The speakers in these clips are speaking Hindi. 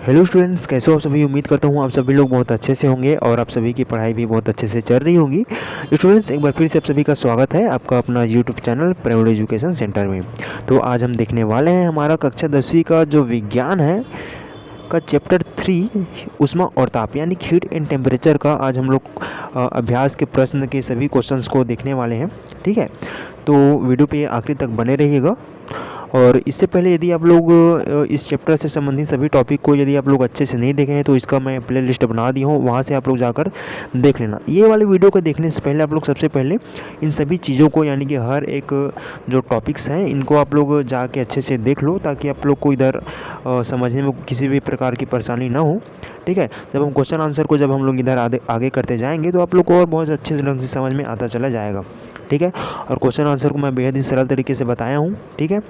हेलो स्टूडेंट्स, कैसे हो आप सभी। उम्मीद करता हूँ आप सभी लोग बहुत अच्छे से होंगे और आप सभी की पढ़ाई भी बहुत अच्छे से चल रही होगी। स्टूडेंट्स, एक बार फिर से आप सभी का स्वागत है आपका अपना YouTube channel private education centre में। तो आज हम देखने वाले हैं हमारा कक्षा 10वीं का जो विज्ञान है का चैप्टर 3 ऊष्मा और ताप यानी हीट एंड टेम्परेचर का आज हम लोग अभ्यास के प्रश्न के सभी क्वेश्चंस को देखने वाले हैं। ठीक है, तो वीडियो पे आखिरी तक बने रहिएगा। और इससे पहले यदि आप लोग इस चैप्टर से संबंधित सभी टॉपिक को यदि आप लोग अच्छे से नहीं देखे हैं तो इसका मैं प्ले लिस्ट बना दी हूँ, वहाँ से आप लोग जाकर देख लेना। ये वाले वीडियो को देखने से पहले आप लोग सबसे पहले इन सभी चीज़ों को यानी कि हर एक जो टॉपिक्स हैं इनको आप लोग जाके अच्छे से देख लो, ताकि आप लोग को इधर समझने में किसी भी प्रकार की परेशानी ना हो। ठीक है, जब हम क्वेश्चन आंसर को जब हम लोग इधर आगे करते जाएंगे तो आप लोग को और बहुत अच्छे ढंग से समझ में आता चला जाएगा। ठीक है, और क्वेश्चन आंसर को मैं बेहद ही सरल तरीके से बताया हूँ। ठीक है,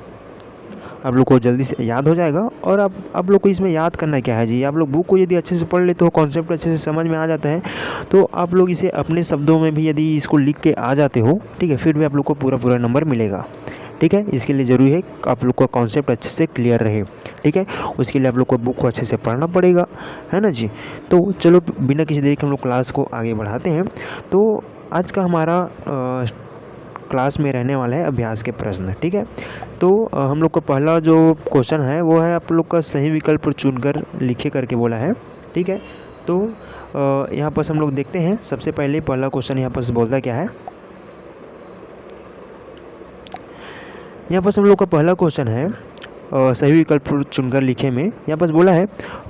आप लोग को जल्दी से याद हो जाएगा। और आप लोग को इसमें याद करना क्या है जी, आप लोग बुक को यदि अच्छे से पढ़ लेते हो, कॉन्सेप्ट अच्छे से समझ में आ जाता है, तो आप लोग इसे अपने शब्दों में भी यदि इसको लिख के आ जाते हो, ठीक है, फिर भी आप लोग को पूरा नंबर मिलेगा। ठीक है, इसके लिए ज़रूरी है कि आप लोग का कॉन्सेप्ट अच्छे से क्लियर रहे। ठीक है, उसके लिए आप लोग को बुक को अच्छे से पढ़ना पड़ेगा, है ना जी। तो चलो बिना किसी देरी के हम लोग क्लास को आगे बढ़ाते हैं। तो आज का हमारा क्लास में रहने वाला है अभ्यास के प्रश्न। ठीक है, तो हम लोग का पहला जो क्वेश्चन है वो है आप लोग का सही विकल्प चुनकर लिखे करके बोला है। ठीक है, तो यहाँ पर हम लोग देखते हैं। सबसे पहले पहला क्वेश्चन यहाँ पर बोलता क्या है। यहाँ पर हम लोग का पहला क्वेश्चन है सही विकल्प चुनकर लिखे में यहाँ पर बोला है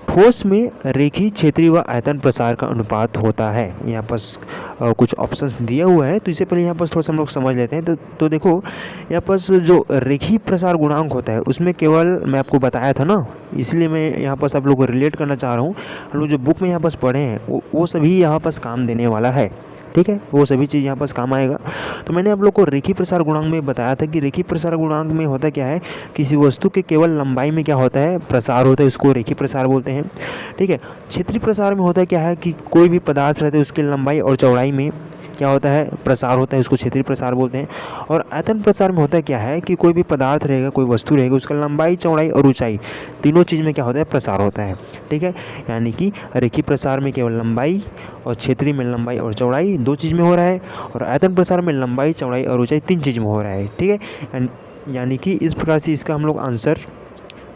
ठोस में रेखीय क्षेत्रीय व आयतन प्रसार का अनुपात होता है। यहाँ पर कुछ ऑप्शंस दिया हुआ है, तो इससे पहले यहाँ पर थोड़ा सा हम लोग समझ लेते हैं। तो देखो, यहाँ पर जो रेखीय प्रसार गुणांक होता है उसमें केवल मैं आपको बताया था ना, इसलिए मैं यहाँ पर आप लोग को रिलेट करना चाह रहा हूँ। हम लोग जो बुक में यहाँ पर पढ़े हैं वो सभी यहाँ पर काम देने वाला है। ठीक है, वो सभी चीज़ यहाँ पर काम आएगा। तो मैंने आप लोग को रेखीय प्रसार गुणांक में बताया था कि रेखीय प्रसार गुणांक में होता क्या है, किसी वस्तु के केवल लंबाई में क्या होता है, प्रसार होता है, उसको रेखीय प्रसार बोलते हैं। ठीक है, क्षेत्रीय प्रसार में होता क्या है कि कोई भी पदार्थ रहता है उसकी लंबाई और चौड़ाई में क्या होता है, प्रसार होता है, उसको क्षेत्रीय प्रसार बोलते हैं। और आयतन प्रसार में होता क्या है कि कोई भी पदार्थ रहेगा, कोई वस्तु रहेगा, उसका लंबाई, चौड़ाई और ऊंचाई तीनों चीज़ में क्या होता है, प्रसार होता है। ठीक है, यानी कि रेखीय प्रसार में केवल लंबाई और क्षेत्रीय में लंबाई और चौड़ाई 2 चीज़ में हो रहा है, और आयतन प्रसार में लंबाई, चौड़ाई और ऊंचाई 3 चीज़ में हो रहा है। ठीक है, यानी कि इस प्रकार से इसका हम लोग आंसर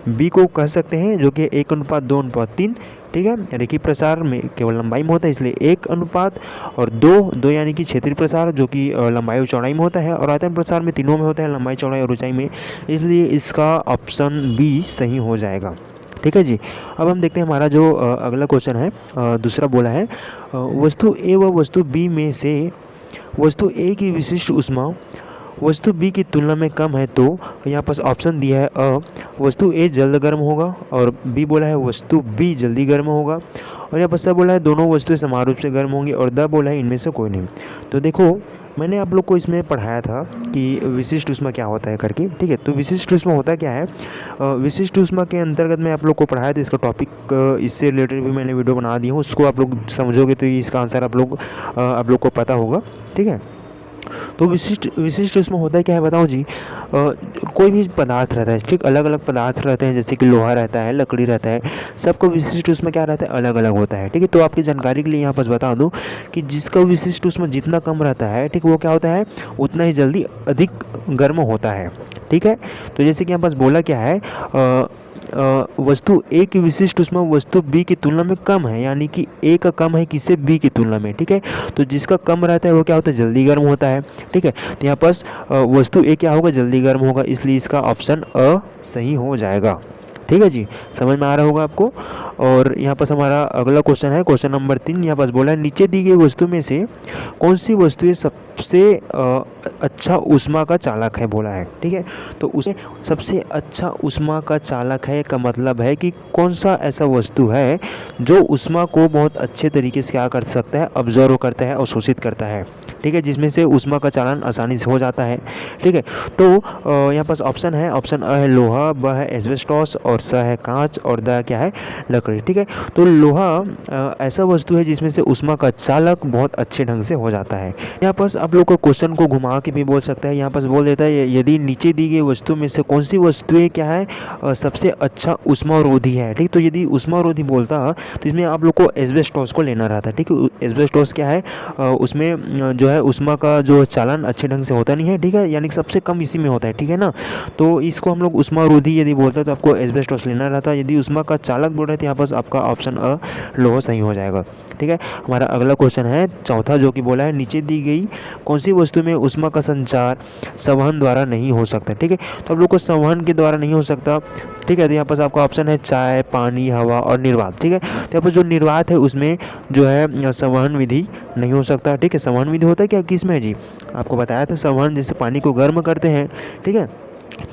बी को कह सकते हैं, जो कि 1:2:3। ठीक है, रेखीय प्रसार में केवल लंबाई में होता है इसलिए 1:, और 2 यानी कि क्षेत्रीय प्रसार जो कि लंबाई और चौड़ाई में होता है, और आयतन प्रसार में तीनों में होता है, लंबाई, चौड़ाई और ऊंचाई में, इसलिए इसका ऑप्शन बी सही हो जाएगा। ठीक है जी। अब हम देखते हैं हमारा जो अगला क्वेश्चन है। दूसरा बोला है वस्तु ए व वस्तु बी में से वस्तु ए की विशिष्ट ऊष्मा वस्तु बी की तुलना में कम है, तो यहाँ पर ऑप्शन दिया है अ वस्तु ए जल्द गर्म होगा, और बी बोला है वस्तु बी जल्दी गर्म होगा, और यहाँ पर सब बोला है दोनों वस्तुएं समान रूप से गर्म होंगी, और द बोला है इनमें से कोई नहीं। तो देखो, मैंने आप लोग को इसमें पढ़ाया था कि विशिष्ट ऊष्मा क्या होता है करके। ठीक है, तो विशिष्ट ऊष्मा होता क्या है, विशिष्ट ऊष्मा के अंतर्गत मैं आप लोग को पढ़ाया था। इसका टॉपिक इससे रिलेटेड भी मैंने वीडियो बना दी हूँ, उसको आप लोग समझोगे तो इसका आंसर आप लोग को पता होगा। ठीक है, तो विशिष्ट ऊष्मा होता है क्या है बताओ जी। कोई भी पदार्थ रहता है, ठीक, अलग अलग पदार्थ रहते हैं, जैसे कि लोहा रहता है, लकड़ी रहता है, सबका विशिष्ट ऊष्मा क्या रहता है, अलग अलग होता है। ठीक है, तो आपकी जानकारी के लिए यहाँ पर बता दूँ कि जिसका विशिष्ट ऊष्मा जितना कम रहता है, ठीक, वो क्या होता है, उतना ही जल्दी अधिक गर्म होता है। ठीक है, तो जैसे कि यहाँ पास बोला क्या है, वस्तु ए की विशिष्ट ऊष्मा वस्तु बी की तुलना में कम है, यानी कि ए का कम है किससे, बी की तुलना में। ठीक है, तो जिसका कम रहता है वो क्या होता है, जल्दी गर्म होता है। ठीक है, तो यहाँ पास वस्तु ए क्या होगा, जल्दी गर्म होगा, इसलिए इसका ऑप्शन अ सही हो जाएगा। ठीक है जी, समझ में आ रहा होगा आपको। और यहाँ पर हमारा अगला क्वेश्चन है, क्वेश्चन नंबर 3। यहाँ पर बोला है नीचे दी गई वस्तु में से कौन सी वस्तु सबसे अच्छा ऊष्मा का चालक है, बोला है। ठीक है, तो उसे सबसे अच्छा ऊष्मा का चालक है का मतलब है कि कौन सा ऐसा वस्तु है जो ऊष्मा को बहुत अच्छे तरीके से क्या कर सकता है, ऑब्जर्व करता है और शोषित करता है। ठीक है, जिसमें से ऊष्मा का चालन आसानी से हो जाता है। ठीक है, तो यहाँ पास ऑप्शन है, ऑप्शन अ है लोहा, ब है एस्बेस्टॉस और स है कांच और द क्या है लकड़ी। ठीक है, तो लोहा ऐसा वस्तु है जिसमें से ऊष्मा का चालक बहुत अच्छे ढंग से हो जाता है। यहाँ पास आप लोग को क्वेश्चन को घुमा के भी बोल सकता है, यहाँ पास बोल देता है यदि नीचे दी गई वस्तु में से कौन सी वस्तुएं क्या है सबसे अच्छा ऊष्मारोधी है। ठीक, तो यदि ऊष्मारोधी बोलता तो इसमें आप लोग को एस्बेस्टॉस को लेना रहता है। ठीक है, एस्बेस्टॉस क्या है उसमें जो है ऊष्मा का जो चालन अच्छे ढंग से होता नहीं है। ठीक है, यानी कि सबसे कम इसी में होता है। ठीक है ना, तो इसको हम लोग ऊष्मारोधी यदि बोलते हैं तो आपको एस्बेस्टॉस लेना रहता है। यदि ऊष्मा का चालक बोल रहे थे यहाँ पर आपका ऑप्शन अ लोहा सही हो जाएगा। ठीक है, हमारा अगला क्वेश्चन है चौथा, जो कि बोला है नीचे दी गई कौन सी वस्तु में ऊष्मा का संचार संवहन द्वारा नहीं हो सकता। ठीक है, तो आप लोग को संवहन के द्वारा नहीं हो सकता। ठीक है, तो यहाँ पर आपका ऑप्शन है चाय, पानी, हवा और निर्वात। ठीक है, तो यहाँ पर जो निर्वात है उसमें जो है संवहन विधि नहीं हो सकता। ठीक है, संवहन विधि होता है क्या किस में जी, आपको बताया था संवहन जैसे पानी को गर्म करते हैं। ठीक है,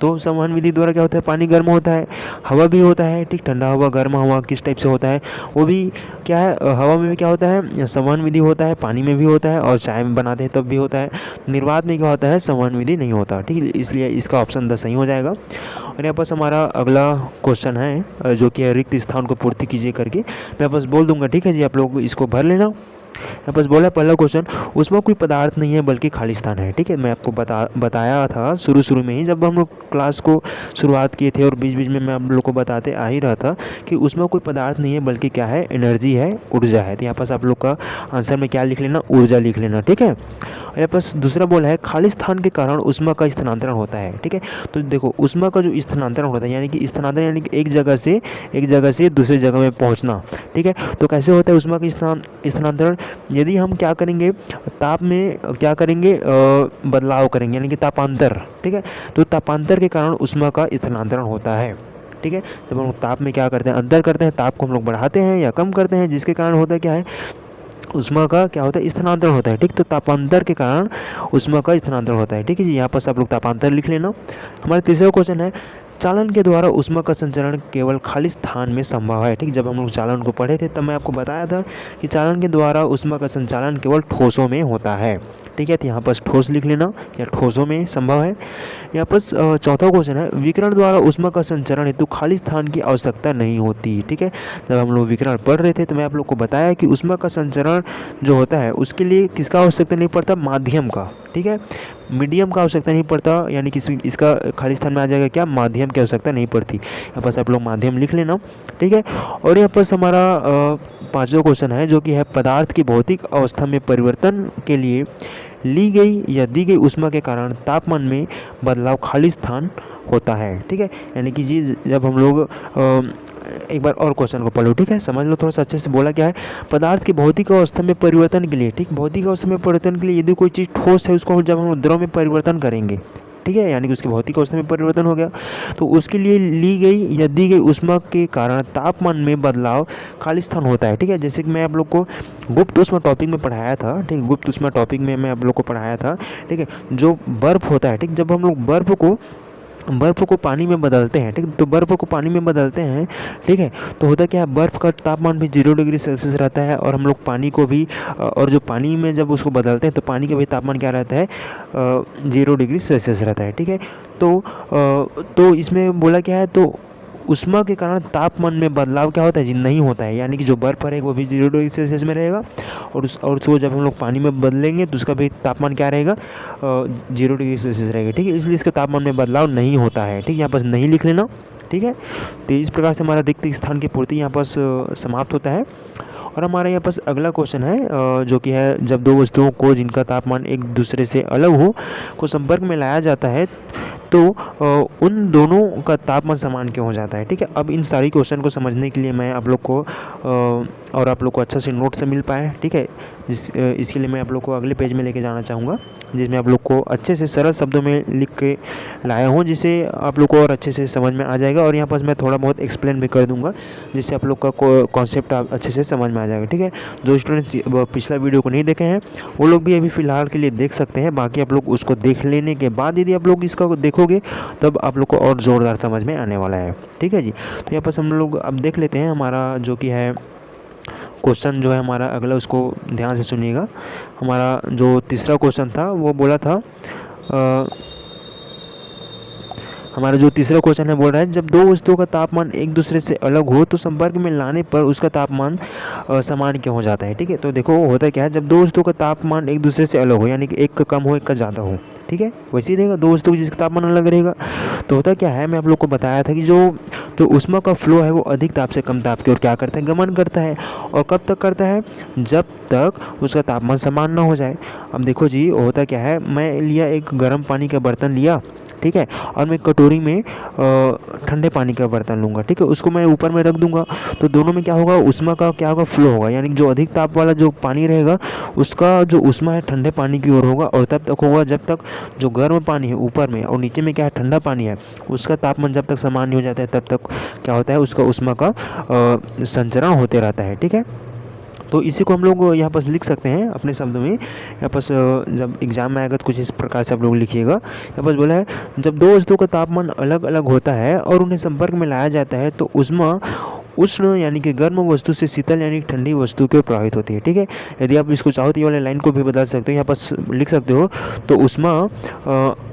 तो संवहन विधि द्वारा क्या होता है पानी गर्म होता है, हवा भी होता है। ठीक, ठंडा हवा गर्म हवा किस टाइप से होता है वो भी क्या है हवा में भी क्या होता है संवहन विधि होता है, पानी में भी होता है और चाय में बनाते हैं तब भी होता है। निर्वात में क्या होता है संवहन विधि नहीं होता। ठीक है, इसलिए इसका ऑप्शन 10 सही हो जाएगा। और यहाँ पर हमारा अगला क्वेश्चन है जो कि रिक्त स्थान को पूर्ति कीजिए करके मैं बस बोल दूंगा। ठीक है जी, आप लोग इसको भर लेना। यहाँ पर बोला पहला क्वेश्चन, उसमें कोई पदार्थ नहीं है बल्कि खाली स्थान है। ठीक है, मैं आपको बताया था शुरू में ही जब हम लोग क्लास को शुरुआत किए थे और बीच बीच में मैं आप लोग को बताते आ ही रहा था कि उसमें कोई पदार्थ नहीं है बल्कि क्या है एनर्जी है, ऊर्जा है। तो यहाँ पर आप लोग का आंसर में क्या लिख लेना, ऊर्जा लिख लेना। ठीक है, और यहाँ पर दूसरा बोला है खाली स्थान के कारण ऊष्मा का स्थानांतरण होता है। ठीक है, तो देखो ऊष्मा का जो स्थानांतरण होता है यानी कि स्थानांतरण यानी कि एक जगह से दूसरी जगह में पहुँचना। ठीक है, तो कैसे होता है ऊष्मा का स्थानांतरण, यदि हम क्या करेंगे ताप में क्या करेंगे बदलाव करेंगे यानी कि तापांतर। ठीक है, तो तापांतर के कारण ऊष्मा का स्थानांतरण होता है। ठीक है, जब हम ताप में क्या करते हैं अंतर करते हैं, ताप को हम लोग बढ़ाते हैं या कम करते हैं, जिसके कारण होता है क्या है ऊष्मा का क्या होता है स्थानांतरण होता है। ठीक, तो तापांतर के कारण ऊष्मा का स्थानांतरण होता है। ठीक है जी, यहाँ पर आप लोग तापांतर लिख लेना। हमारा तीसरा क्वेश्चन है चालन के द्वारा ऊष्मा का संचरण केवल खाली स्थान में संभव है। ठीक, जब हम लोग चालन को पढ़े थे तब मैं आपको बताया था कि चालन के द्वारा ऊष्मा का संचालन केवल ठोसों में होता है। ठीक है, तो यहाँ पर ठोस लिख लेना या ठोसों में संभव है। यहाँ पर चौथा क्वेश्चन है विकिरण द्वारा ऊष्मा का संचरण हेतु खाली स्थान की आवश्यकता नहीं होती। ठीक है, जब हम लोग विकिरण पढ़ रहे थे तो मैं आप लोग को बताया कि ऊष्मा का संचरण जो होता है उसके लिए किसका आवश्यकता नहीं पड़ता, माध्यम का। ठीक है, मीडियम का आवश्यकता नहीं पड़ता, यानी कि इसका खाली स्थान में आ जाएगा क्या, माध्यम की आवश्यकता नहीं पड़ती। यहाँ पर आप लोग माध्यम लिख लेना। ठीक है, और यहाँ पर हमारा पांचवा क्वेश्चन है जो कि है पदार्थ की भौतिक अवस्था में परिवर्तन के लिए ली गई या दी गई ऊष्मा के कारण तापमान में बदलाव खाली स्थान होता है। ठीक है, यानी कि जी जब हम लोग एक बार और क्वेश्चन को पढ़ो। ठीक है, समझ लो थोड़ा सा अच्छे से। बोला क्या है पदार्थ की भौतिक अवस्था में परिवर्तन के लिए, ठीक भौतिक अवस्था में परिवर्तन के लिए यदि कोई चीज़ ठोस है उसको जब हम द्रव में परिवर्तन करेंगे, ठीक है, यानी कि उसकी भौतिक अवस्था में परिवर्तन हो गया, तो उसके लिए ली गई या दी गई ऊष्मा के कारण तापमान में बदलाव खाली स्थान होता है। ठीक है, जैसे कि मैं आप लोग को गुप्त ऊष्मा टॉपिक में पढ़ाया था। ठीक है, गुप्त ऊष्मा टॉपिक में मैं आप लोग को पढ़ाया था। ठीक है, जो बर्फ़ होता है, ठीक, जब हम लोग बर्फ़ को पानी में बदलते हैं, ठीक, तो बर्फ़ को पानी में बदलते हैं, ठीक है, तो होता क्या है बर्फ़ का तापमान भी 0 डिग्री सेल्सियस रहता है और हम लोग पानी को भी और जो पानी में जब उसको बदलते हैं तो पानी का भी तापमान क्या रहता है 0 डिग्री सेल्सियस रहता है। ठीक है, तो इसमें बोला क्या है तो ऊष्मा के कारण तापमान में बदलाव क्या होता है जी नहीं होता है, यानी कि जो बर्फ़ रहेगा वो भी 0 डिग्री सेल्सियस में रहेगा और उसको जब हम लोग पानी में बदलेंगे तो उसका भी तापमान क्या रहेगा 0 डिग्री सेल्सियस रहेगा। ठीक है, इसलिए इसका तापमान में बदलाव नहीं होता है। ठीक, यहाँ पर नहीं लिख लेना। ठीक है, तो इस प्रकार से हमारा रिक्त स्थान की पूर्ति यहाँ पर समाप्त होता है। और हमारे यहाँ पास अगला क्वेश्चन है जो कि है जब दो वस्तुओं को जिनका तापमान एक दूसरे से अलग हो को संपर्क में लाया जाता है तो उन दोनों का तापमान समान क्यों हो जाता है। ठीक है, अब इन सारी क्वेश्चन को समझने के लिए मैं आप लोग को और आप लोग को अच्छा से नोट से मिल पाए। ठीक है, इसके लिए मैं आप लोग को अगले पेज में लेके जाना चाहूँगा जिसमें आप लोग को अच्छे से सरल शब्दों में लिख के लाया हूँ जिससे आप लोग को और अच्छे से समझ में आ जाएगा। और यहाँ पास मैं थोड़ा बहुत एक्सप्लेन भी कर दूँगा जिससे आप लोग का कॉन्सेप्ट अच्छे से समझ में आ जाएगा। ठीक है, जो स्टूडेंट्स पिछला वीडियो को नहीं देखे हैं वो लोग भी अभी फ़िलहाल के लिए देख सकते हैं, बाकी आप लोग उसको देख लेने के बाद यदि आप लोग इसका देखोगे तब आप लोग को और ज़ोरदार समझ में आने वाला है। ठीक है जी, तो यहाँ पर हम लोग अब देख लेते हैं हमारा जो कि है क्वेश्चन जो है हमारा अगला, उसको ध्यान से सुनिएगा। हमारा जो तीसरा क्वेश्चन था वो बोला था, हमारा जो तीसरा क्वेश्चन है बोल रहा है जब दो वस्तुओं का तापमान एक दूसरे से अलग हो तो संपर्क में लाने पर उसका तापमान समान क्यों हो जाता है। ठीक है, तो देखो होता क्या है, जब दो वस्तुओं का तापमान एक दूसरे से अलग हो, यानी कि एक का कम हो एक का ज़्यादा हो, ठीक है, वैसे ही रहेगा। दो वस्तुओं जिसका तापमान अलग रहेगा तो होता क्या है, मैं आप लोग को बताया था कि जो जो ऊष्मा का फ्लो है वो अधिक ताप से कम ताप की ओर क्या करता है, गमन करता है। और कब तक करता है, जब तक उसका तापमान समान ना हो जाए। अब देखो जी, होता क्या है, मैं लिया एक गर्म पानी का बर्तन लिया, ठीक है, और मैं कटोरी में ठंडे पानी का बर्तन लूँगा, ठीक है, उसको मैं ऊपर में रख दूंगा, तो दोनों में क्या होगा, ऊष्मा का क्या होगा, फ्लो होगा, यानी जो अधिक ताप वाला जो पानी रहेगा उसका जो ऊष्मा है ठंडे पानी की ओर होगा, और तब तक होगा जब तक जो गर्म पानी है ऊपर में और नीचे में क्या है ठंडा पानी है, उसका तापमान जब तक समान नहीं हो जाता है तब तक क्या होता है, उसका ऊष्मा का संचरण होते रहता है। ठीक है, तो इसी को हम लोग यहाँ पर लिख सकते हैं अपने शब्दों में। यहाँ पर जब एग्जाम में आएगा तो कुछ इस प्रकार से आप लोग लिखिएगा। यहाँ पर बोला है जब दो वस्तुओं का तापमान अलग अलग होता है और उन्हें संपर्क में लाया जाता है तो ऊष्मा उष्ण यानी कि गर्म वस्तु से शीतल यानी कि ठंडी वस्तु की ओर प्रभावित होती है। ठीक है, यदि आप इसको चाहो तो ये वाले लाइन को भी बदल सकते हो, यहाँ पर लिख सकते हो तो ऊष्मा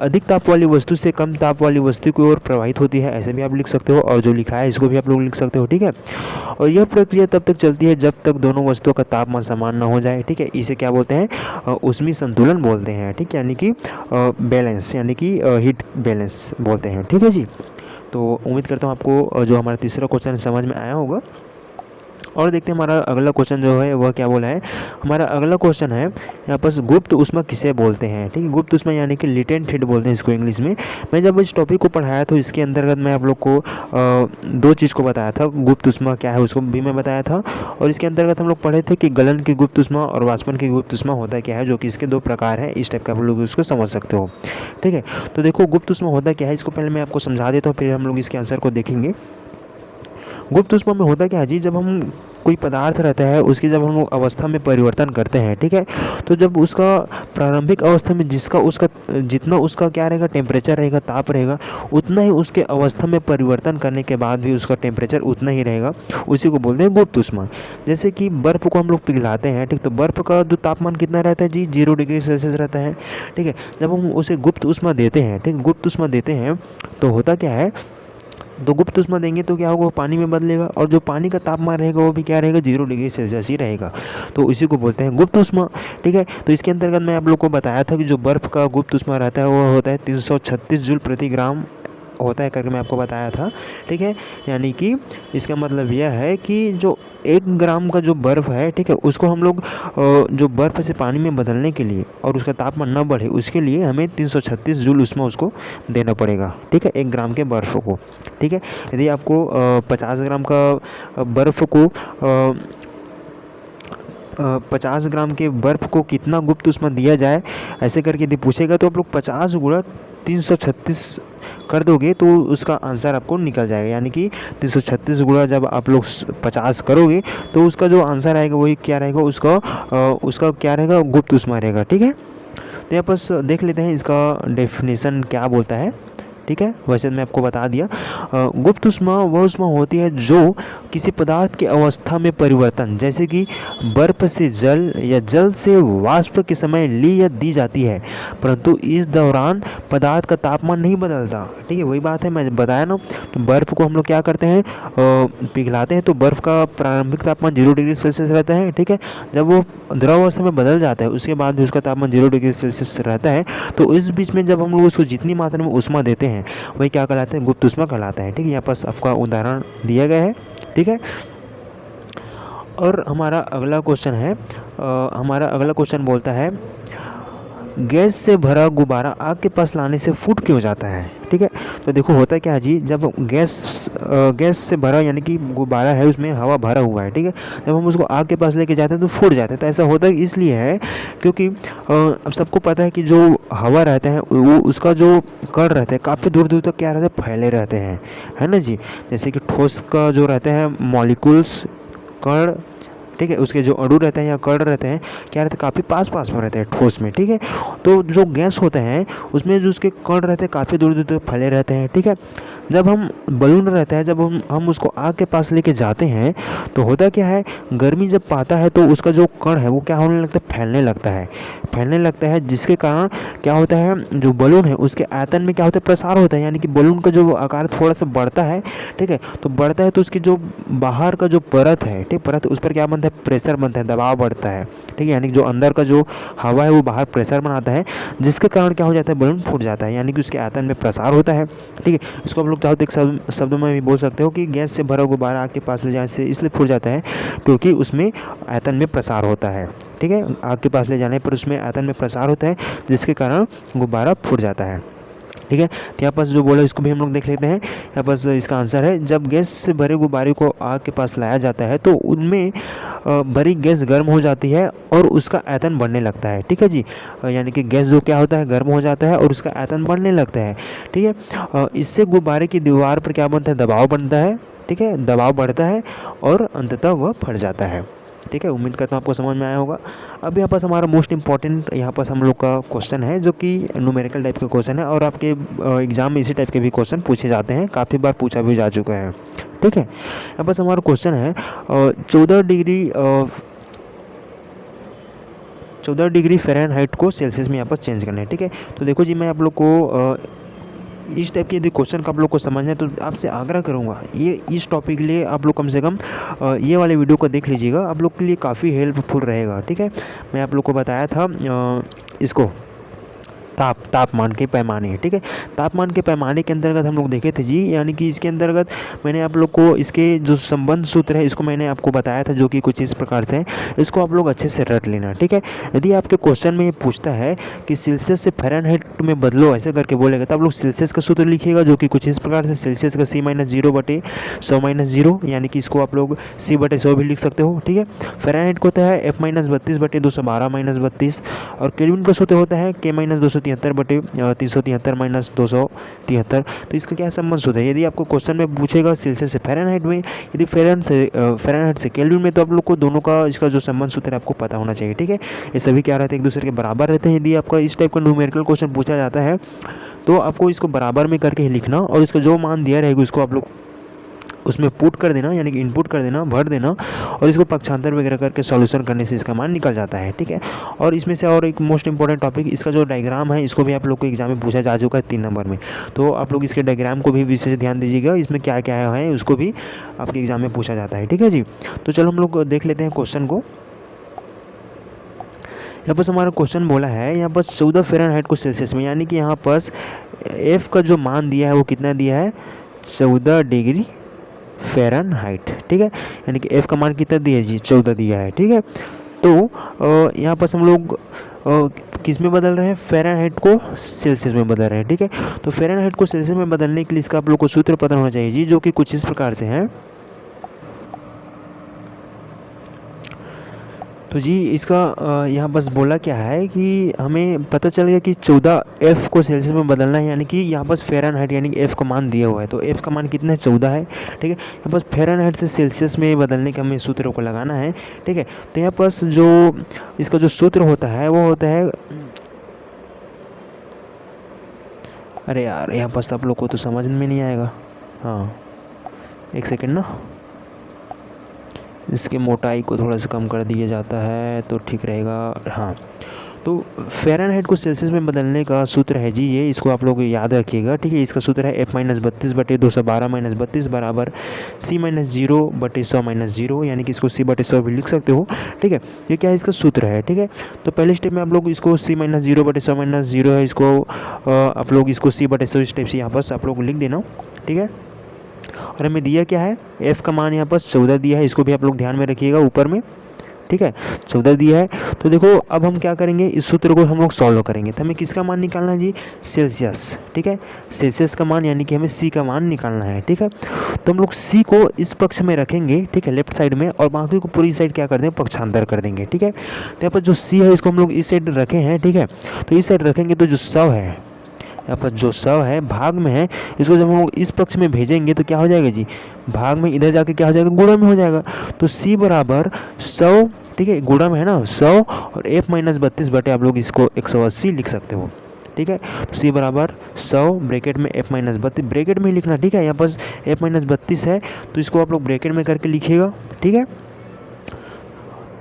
अधिक ताप वाली वस्तु से कम ताप वाली वस्तु की ओर प्रभावित होती है, ऐसे भी आप लिख सकते हो। और जो लिखा है इसको भी आप लोग लिख सकते हो। ठीक है, और यह प्रक्रिया तब तक चलती है जब तक दोनों वस्तुओं का तापमान समान न हो जाए। ठीक है, इसे क्या बोलते हैं, ऊष्मीय संतुलन बोलते हैं। ठीक, यानी कि बैलेंस, यानी कि हीट बैलेंस बोलते हैं। ठीक है जी, तो उम्मीद करता हूँ आपको जो हमारा तीसरा क्वेश्चन समझ में आया होगा। और देखते हैं हमारा अगला क्वेश्चन जो है वह क्या बोला है। हमारा अगला क्वेश्चन है यहाँ पर गुप्त ऊष्मा किसे बोलते हैं। ठीक है, गुप्त ऊष्मा यानी कि लेटेंट हीट बोलते हैं इसको इंग्लिश में। मैं जब इस टॉपिक को पढ़ाया तो इसके अंतर्गत मैं आप लोग को दो चीज़ को बताया था, गुप्त ऊष्मा क्या है उसको भी मैं बताया था, और इसके अंतर्गत हम लोग पढ़े थे कि गलन की गुप्त ऊष्मा और वाष्पन की गुप्त ऊष्मा होता क्या है, जो कि इसके दो प्रकार हैं। इस टाइप का आप लोग उसको समझ सकते हो। ठीक है, तो देखो गुप्त ऊष्मा होता क्या है, इसको पहले मैं आपको समझा देता हूँ, फिर हम लोग इसके आंसर को देखेंगे। गुप्त ऊष्मा में होता क्या है जी, जब हम कोई पदार्थ रहता है उसकी जब हम अवस्था में परिवर्तन करते हैं, ठीक है, तो जब उसका प्रारंभिक अवस्था में जितना उसका क्या रहेगा, टेम्परेचर रहेगा, ताप रहेगा, उतना ही उसके अवस्था में परिवर्तन करने के बाद भी उसका टेम्परेचर उतना ही रहेगा, उसी को बोलते हैं गुप्त ऊष्मा। जैसे कि बर्फ़ को हम लोग पिघलाते हैं, ठीक, तो बर्फ़ का जो तापमान कितना रहता है जी, 0 डिग्री सेल्सियस रहता है। ठीक है, जब हम उसे गुप्त ऊष्मा देते हैं, ठीक, गुप्त ऊष्मा देते हैं तो होता क्या है, तो गुप्त ऊष्मा देंगे तो क्या होगा, वो पानी में बदलेगा, और जो पानी का तापमान रहेगा वो भी क्या रहेगा, 0 डिग्री सेल्सियस ही रहेगा, तो इसी को बोलते हैं गुप्त ऊष्मा। ठीक है, तो इसके अंतर्गत मैं आप लोग को बताया था कि जो बर्फ़ का गुप्त ऊष्मा रहता है वो होता है 336 जूल प्रति ग्राम होता है करके मैं आपको बताया था। ठीक है, यानी कि इसका मतलब यह है कि जो 1 ग्राम का जो बर्फ़ है, ठीक है, उसको हम लोग जो बर्फ़ से पानी में बदलने के लिए और उसका तापमान न बढ़े उसके लिए हमें 336 जूल ऊष्मा उसको देना पड़ेगा। ठीक है, 1 ग्राम के बर्फ़ को। ठीक है, यदि आपको 50 ग्राम का बर्फ़ को 50 ग्राम के बर्फ़ को कितना गुप्त ऊष्मा दिया जाए, ऐसे करके यदि पूछेगा तो आप लोग 50 गुणा 336 कर दोगे तो उसका आंसर आपको निकल जाएगा। यानी कि 336 गुणा जब आप लोग 50 करोगे तो उसका जो आंसर आएगा वही क्या रहेगा, उसका क्या रहेगा, गुप्त ऊष्मा रहेगा। ठीक है, तो यहाँ पर देख लेते हैं इसका डेफिनेशन क्या बोलता है। ठीक है, वैसे मैं आपको बता दिया। गुप्त ऊष्मा वह ऊष्मा होती है जो किसी पदार्थ की अवस्था में परिवर्तन, जैसे कि बर्फ से जल या जल से वाष्प के समय ली या दी जाती है, परंतु इस दौरान पदार्थ का तापमान नहीं बदलता। ठीक है, वही बात है मैं बताया ना, तो बर्फ़ को हम लोग क्या करते हैं, पिघलाते हैं, तो बर्फ़ का प्रारंभिक तापमान 0 डिग्री सेल्सियस रहता है। ठीक है, जब वो द्रव अवस्था में बदल जाता है उसके बाद भी उसका तापमान 0 डिग्री सेल्सियस रहता है, तो इस बीच में जब हम लोग उसको जितनी मात्रा में ऊष्मा देते हैं वही क्या कहलाता है, गुप्त ऊष्मा कहलाता है। ठीक है, यहाँ पर आपका उदाहरण दिया गया है। ठीक है, और हमारा अगला क्वेश्चन है, हमारा अगला क्वेश्चन बोलता है गैस से भरा गुब्बारा आग के पास लाने से फूट क्यों जाता है। ठीक है, तो देखो होता क्या है जी, जब गैस से भरा यानी कि गुब्बारा है उसमें हवा भरा हुआ है, ठीक है, जब हम उसको आग के पास लेके जाते हैं तो फूट जाते हैं। तो ऐसा होता है इसलिए है क्योंकि अब सबको पता है कि जो हवा रहता है वो उसका जो कण रहते हैं काफ़ी दूर दूर तक क्या रहते हैं, फैले रहते हैं, है ना जी। जैसे कि ठोस का जो रहते हैं मॉलिक्यूल्स, कण, ठीक है, उसके जो अणु रहते हैं या कण रहते हैं क्या रहते हैं, काफ़ी पास पास में रहते हैं ठोस में, ठीक है। तो जो गैस होते हैं उसमें जो उसके कण रहते हैं काफ़ी दूर दूर तक फैले रहते हैं, ठीक है। जब हम बलून रहता है, जब हम उसको आग के पास लेके जाते हैं तो होता क्या है, गर्मी जब पाता है तो उसका जो कण है वो क्या होने लगता है, फैलने लगता है, जिसके कारण क्या होता है, जो बलून है उसके आयतन में क्या होता है, प्रसार होता है, यानी कि बलून का जो आकार थोड़ा सा बढ़ता है, ठीक है। तो बढ़ता है तो उसकी जो बाहर का जो परत है, ठीक, परत उस पर क्या बनता है, प्रेशर बनता है, दबाव बढ़ता है, ठीक है। यानी कि जो अंदर का जो हवा है वो बाहर प्रेशर बनाता है, जिसके कारण क्या हो जाता है, बलून फूट जाता है, यानी कि उसके आयतन में प्रसार होता है, ठीक है। इसको आप लोग चाहो तो एक शब्दों में भी बोल सकते हो कि गैस से भरा गुब्बारा आग के पास ले जाने से इसलिए फूट जाता है क्योंकि उसमें आयतन में प्रसार होता है, ठीक है। आग के पास ले जाने पर उसमें आयतन में प्रसार होता है, जिसके कारण गुब्बारा फूट जाता है, ठीक है। तो यहाँ पास जो बोला इसको भी हम लोग देख लेते हैं। यहाँ पास इसका आंसर है, जब गैस से भरे गुब्बारे को आग के पास लाया जाता है तो उनमें भरी गैस गर्म हो जाती है और उसका आयतन बढ़ने लगता है, ठीक है जी। यानी कि गैस जो क्या होता है, गर्म हो जाता है और उसका आयतन बढ़ने लगता है, ठीक है। इससे गुब्बारे की दीवार पर क्या बनता है, दबाव बनता है, ठीक है, दबाव बढ़ता है और अंततः वह फट जाता है, ठीक है। उम्मीद करता हूँ आपको समझ में आया होगा। अब यहाँ पास हमारा मोस्ट इंपॉर्टेंट यहाँ पास हम लोग का क्वेश्चन है, जो कि न्यूमेरिकल टाइप का क्वेश्चन है और आपके एग्जाम में इसी टाइप के भी क्वेश्चन पूछे जाते हैं, काफ़ी बार पूछा भी जा चुका है, ठीक है। यहाँ पास हमारा क्वेश्चन है 14 डिग्री फ़ारेनहाइट को सेल्सियस में यहाँ पर चेंज करना है, ठीक है। तो देखो जी, मैं आप लोग को इस टाइप के यदि क्वेश्चन का आप लोग को समझना है तो आपसे आग्रह करूंगा, ये इस टॉपिक के लिए आप लोग कम से कम ये वाले वीडियो को देख लीजिएगा, आप लोग के लिए काफ़ी हेल्पफुल रहेगा, ठीक है। मैं आप लोग को बताया था इसको तापमान के पैमाने, ठीक है। तापमान के पैमाने के अंतर्गत हम लोग देखे थे जी, यानी कि इसके अंतर्गत मैंने आप लोग को इसके जो संबंध सूत्र है इसको मैंने आपको बताया था, जो कि कुछ इस प्रकार से है, इसको आप लोग अच्छे से रट लेना, ठीक है। यदि आपके क्वेश्चन में ये पूछता है कि सेल्सियस से फ़ारेनहाइट में बदलो, ऐसे करके बोलेगा, तो आप लोग सेल्सियस का सूत्र लिखिएगा, जो कि कुछ इस प्रकार से, सेल्सियस का C-0/100-0, यानी कि इसको आप लोग C/100 भी लिख सकते हो, ठीक है। फ़ारेनहाइट को होता है F-32/212-32, और केल्विन का सूत्र होता है K-273/373 तो इसका क्या संबंध सूत्र है। यदि आपको क्वेश्चन में पूछेगा सेल्सियस से फ़ारेनहाइट में, यदि फ़ारेनहाइट से केल्विन में, तो आप लोग को दोनों का इसका जो संबंध सूत्र है आपको पता होना चाहिए, ठीक है। ये सभी क्या रहते हैं, एक दूसरे के बराबर रहते हैं। यदि आपका इस टाइप का न्यूमेरिकल क्वेश्चन पूछा जाता है तो आपको इसको बराबर में करके ही लिखना, और इसका जो मान दिया रहेगा उसको आप लोग उसमें पुट कर देना, यानी कि इनपुट कर देना, भर देना, और इसको पक्षांतर वगैरह करके सॉल्यूशन करने से इसका मान निकल जाता है, ठीक है। और इसमें से और एक मोस्ट इंपॉर्टेंट टॉपिक, इसका जो डायग्राम है इसको भी आप लोग को एग्जाम में पूछा जा चुका है 3 नंबर में, तो आप लोग इसके डायग्राम को भी विशेष ध्यान दीजिएगा, इसमें क्या क्या है उसको भी आपके एग्जाम में पूछा जाता है, ठीक है जी। तो चलो हम लोग देख लेते हैं क्वेश्चन को। यहाँ पर हमारा क्वेश्चन बोला है, यहाँ पर 14 फ़ारेनहाइट को सेल्सियस में, यानी कि यहाँ पर एफ का जो मान दिया है वो कितना दिया है, 14 डिग्री फ़ारेनहाइट, ठीक है। यानी कि एफ का मान कितना दिया है जी, 14 दिया है, ठीक है। तो यहाँ पर हम लोग किस में बदल रहे हैं, फ़ारेनहाइट को सेल्सियस में बदल रहे हैं, ठीक है। तो फ़ारेनहाइट को सेल्सियस में बदलने के लिए इसका आप लोग को सूत्र पता होना चाहिए जी, जो कि कुछ इस प्रकार से है। तो जी इसका यहाँ बस बोला क्या है कि हमें पता चल गया कि 14 एफ़ को सेल्सियस में बदलना है, यानी कि यहाँ पर फ़ारेनहाइट यानी कि एफ़ का मान दिया हुआ है, तो एफ़ का मान कितना है, 14 है, ठीक है। यहाँ पर फ़ारेनहाइट से सेल्सियस में बदलने का हमें सूत्र को लगाना है, ठीक है। तो यहाँ पर जो इसका जो सूत्र होता है वो होता है, अरे यार यहाँ पर आप लोग को तो समझ में नहीं आएगा, हाँ एक सेकेंड ना, इसके मोटाई को थोड़ा सा कम कर दिया जाता है तो ठीक रहेगा। हाँ, तो फ़ारेनहाइट को सेल्सियस में बदलने का सूत्र है जी ये, इसको आप लोग याद रखिएगा, ठीक है। इसका सूत्र है F-32/212 बराबर C-0/100-0, यानी कि इसको C/100 भी लिख सकते हो, ठीक है। ये क्या है, इसका सूत्र है, ठीक है। तो पहले स्टेप में आप लोग इसको C-0/100-0 है, इसको आप लोग इसको C/100 स्टेप से यहाँ पर आप लोग लिख देना, ठीक है। और हमें दिया क्या है, एफ़ का मान यहाँ पर 14 दिया है, इसको भी आप लोग ध्यान में रखिएगा ऊपर में, ठीक है, 14 दिया है। तो देखो अब हम क्या करेंगे, इस सूत्र को हम लोग सॉल्व करेंगे, तो हमें किसका मान निकालना है जी, सेल्सियस, ठीक है, सेल्सियस का मान, यानी कि हमें सी का मान निकालना है, ठीक है। तो हम लोग सी को इस पक्ष में रखेंगे, ठीक है, लेफ्ट साइड में, और बाकी को पूरी साइड क्या कर देंगे, पक्षांतर कर देंगे, ठीक है। तो यहाँ पर जो सी है इसको हम लोग इस साइड रखे हैं, ठीक है। तो इस साइड रखेंगे तो जो 100 है, यहाँ पर जो 100 है भाग में है, इसको जब हम इस पक्ष में भेजेंगे तो क्या हो जाएगा जी, भाग में इधर जाके क्या हो जाएगा, गुणा में हो जाएगा। तो c बराबर 100, ठीक है, गुणा में है ना 100 और f माइनस 32 बटे आप लोग इसको 180 लिख सकते हो। ठीक है, तो c बराबर 100 ब्रैकेट में f माइनस 32 ब्रैकेट में लिखना। ठीक है, यहाँ पर f माइनस 32 है तो इसको आप लोग ब्रैकेट में करके लिखिएगा। ठीक है,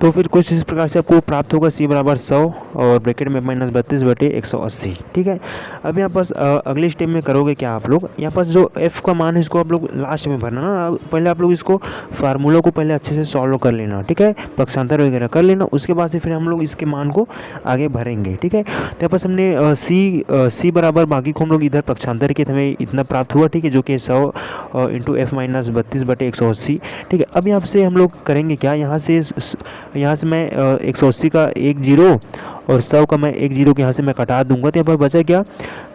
तो फिर कुछ इस प्रकार से आपको प्राप्त होगा c बराबर 100 और ब्रैकेट में माइनस 32 बटे 180। ठीक है, अब यहाँ पास अगले स्टेप में करोगे क्या आप लोग, यहाँ पास जो f का मान है इसको आप लोग लास्ट में भरना ना। पहले आप लोग इसको फार्मूला को पहले अच्छे से सॉल्व कर लेना। ठीक है, पक्षांतर वगैरह कर लेना, उसके बाद से फिर हम लोग इसके मान को आगे भरेंगे। ठीक है, तो यहाँ पास हमने c बराबर बाकी को हम लोग इधर पक्षांतर के हमें इतना प्राप्त हुआ। ठीक है, जो कि 100 इंटू f माइनस 32 बटे 180। ठीक है, अब यहाँ से हम लोग करेंगे क्या, यहाँ से मैं 180 का 1 0 और 100 का मैं 1 0 के यहाँ से मैं कटा दूंगा। तो यहाँ पर बचा क्या,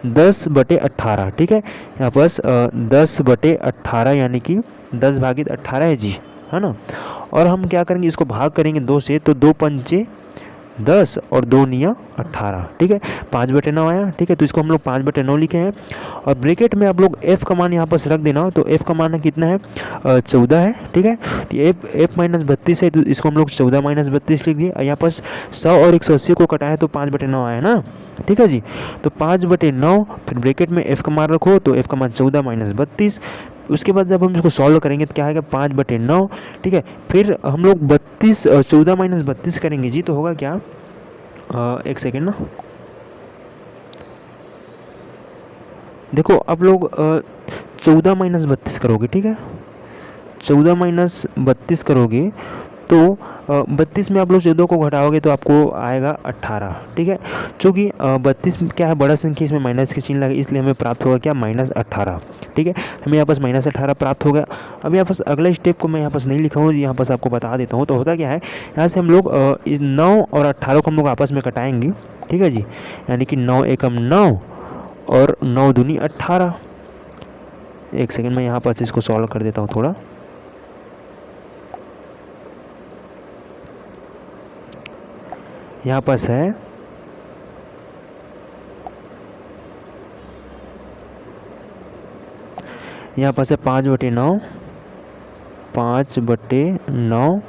10 बटे 18। ठीक है, यहाँ पर 10 बटे 18 यानी कि 10 भागित 18 है जी, है ना। और हम क्या करेंगे, इसको भाग करेंगे 2 से, तो 2 पंचे 10 और 2 निया 18। ठीक है, 5 बटे 9 आया। ठीक है, तो इसको हम लोग 5 बटे 9 लिखे हैं और ब्रैकेट में आप लोग f का मान यहाँ पर रख देना। तो f का मान कितना है, 14 है। ठीक है, तो f माइनस 32 है तो इसको हम लोग 14 माइनस 32 लिख दिए। यहाँ पर 100 और 180 को कटाए तो 5 बटे 9 आया ना। ठीक है जी, तो 5 बटे 9 फिर ब्रैकेट में f का मान रखो, तो f का मान 14 माइनस 32। उसके बाद जब हम इसको सॉल्व करेंगे तो क्या आएगा, 5 बटे 9। ठीक है, फिर हम लोग 14 माइनस 32 करेंगे जी, तो होगा क्या, एक सेकेंड ना, देखो आप लोग 14 माइनस 32 करोगे। ठीक है, 14 माइनस 32 करोगे तो 32 में आप लोग 14 को घटाओगे तो आपको आएगा 18। ठीक है, चूँकि 32 क्या है, बड़ा संख्या, इसमें माइनस के चिन्ह लगे, इसलिए हमें प्राप्त होगा क्या, माइनस 18। ठीक है, हमें यहाँ पास माइनस 18 प्राप्त हो गया। अब यहाँ पास अगला स्टेप को मैं यहाँ पास नहीं लिखा हूँ, यहाँ पास आपको बता देता हूँ। तो होता क्या है, यहाँ से हम लोग इस 9 और 18 को हम लोग आपस में कटाएंगे। ठीक है जी, यानी कि 9 एकम 9 और 9 दूनी 18। एक सेकेंड मैं यहाँ पास इसको सॉल्व कर देता हूँ थोड़ा। यहाँ पास है यहाँ पास है 5 बटे 9 5 बटे 9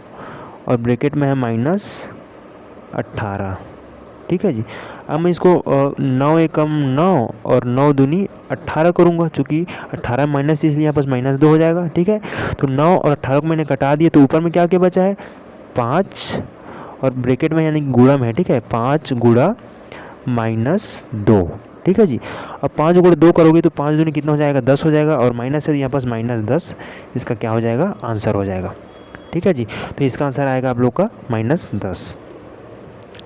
और ब्रैकेट में है माइनस 18। ठीक है जी, अब मैं इसको 9 एकम 9 और 9 दूनी 18 करूँगा, चूँकि 18 माइनस इसलिए यहाँ पास माइनस 2 हो जाएगा। ठीक है, तो 9 और 18 को मैंने कटा दिया, तो ऊपर में क्या क्या बचा है, 5 और ब्रैकेट में यानी गुणा में है। ठीक है, 5 गुणा माइनस 2। ठीक है जी, अब 5 गुणा 2 करोगे तो 5 दूनी कितना हो जाएगा, 10 हो जाएगा और माइनस है यहाँ पास माइनस 10, इसका क्या हो जाएगा, आंसर हो जाएगा। ठीक है जी, तो इसका आंसर आएगा आप लोग का माइनस 10।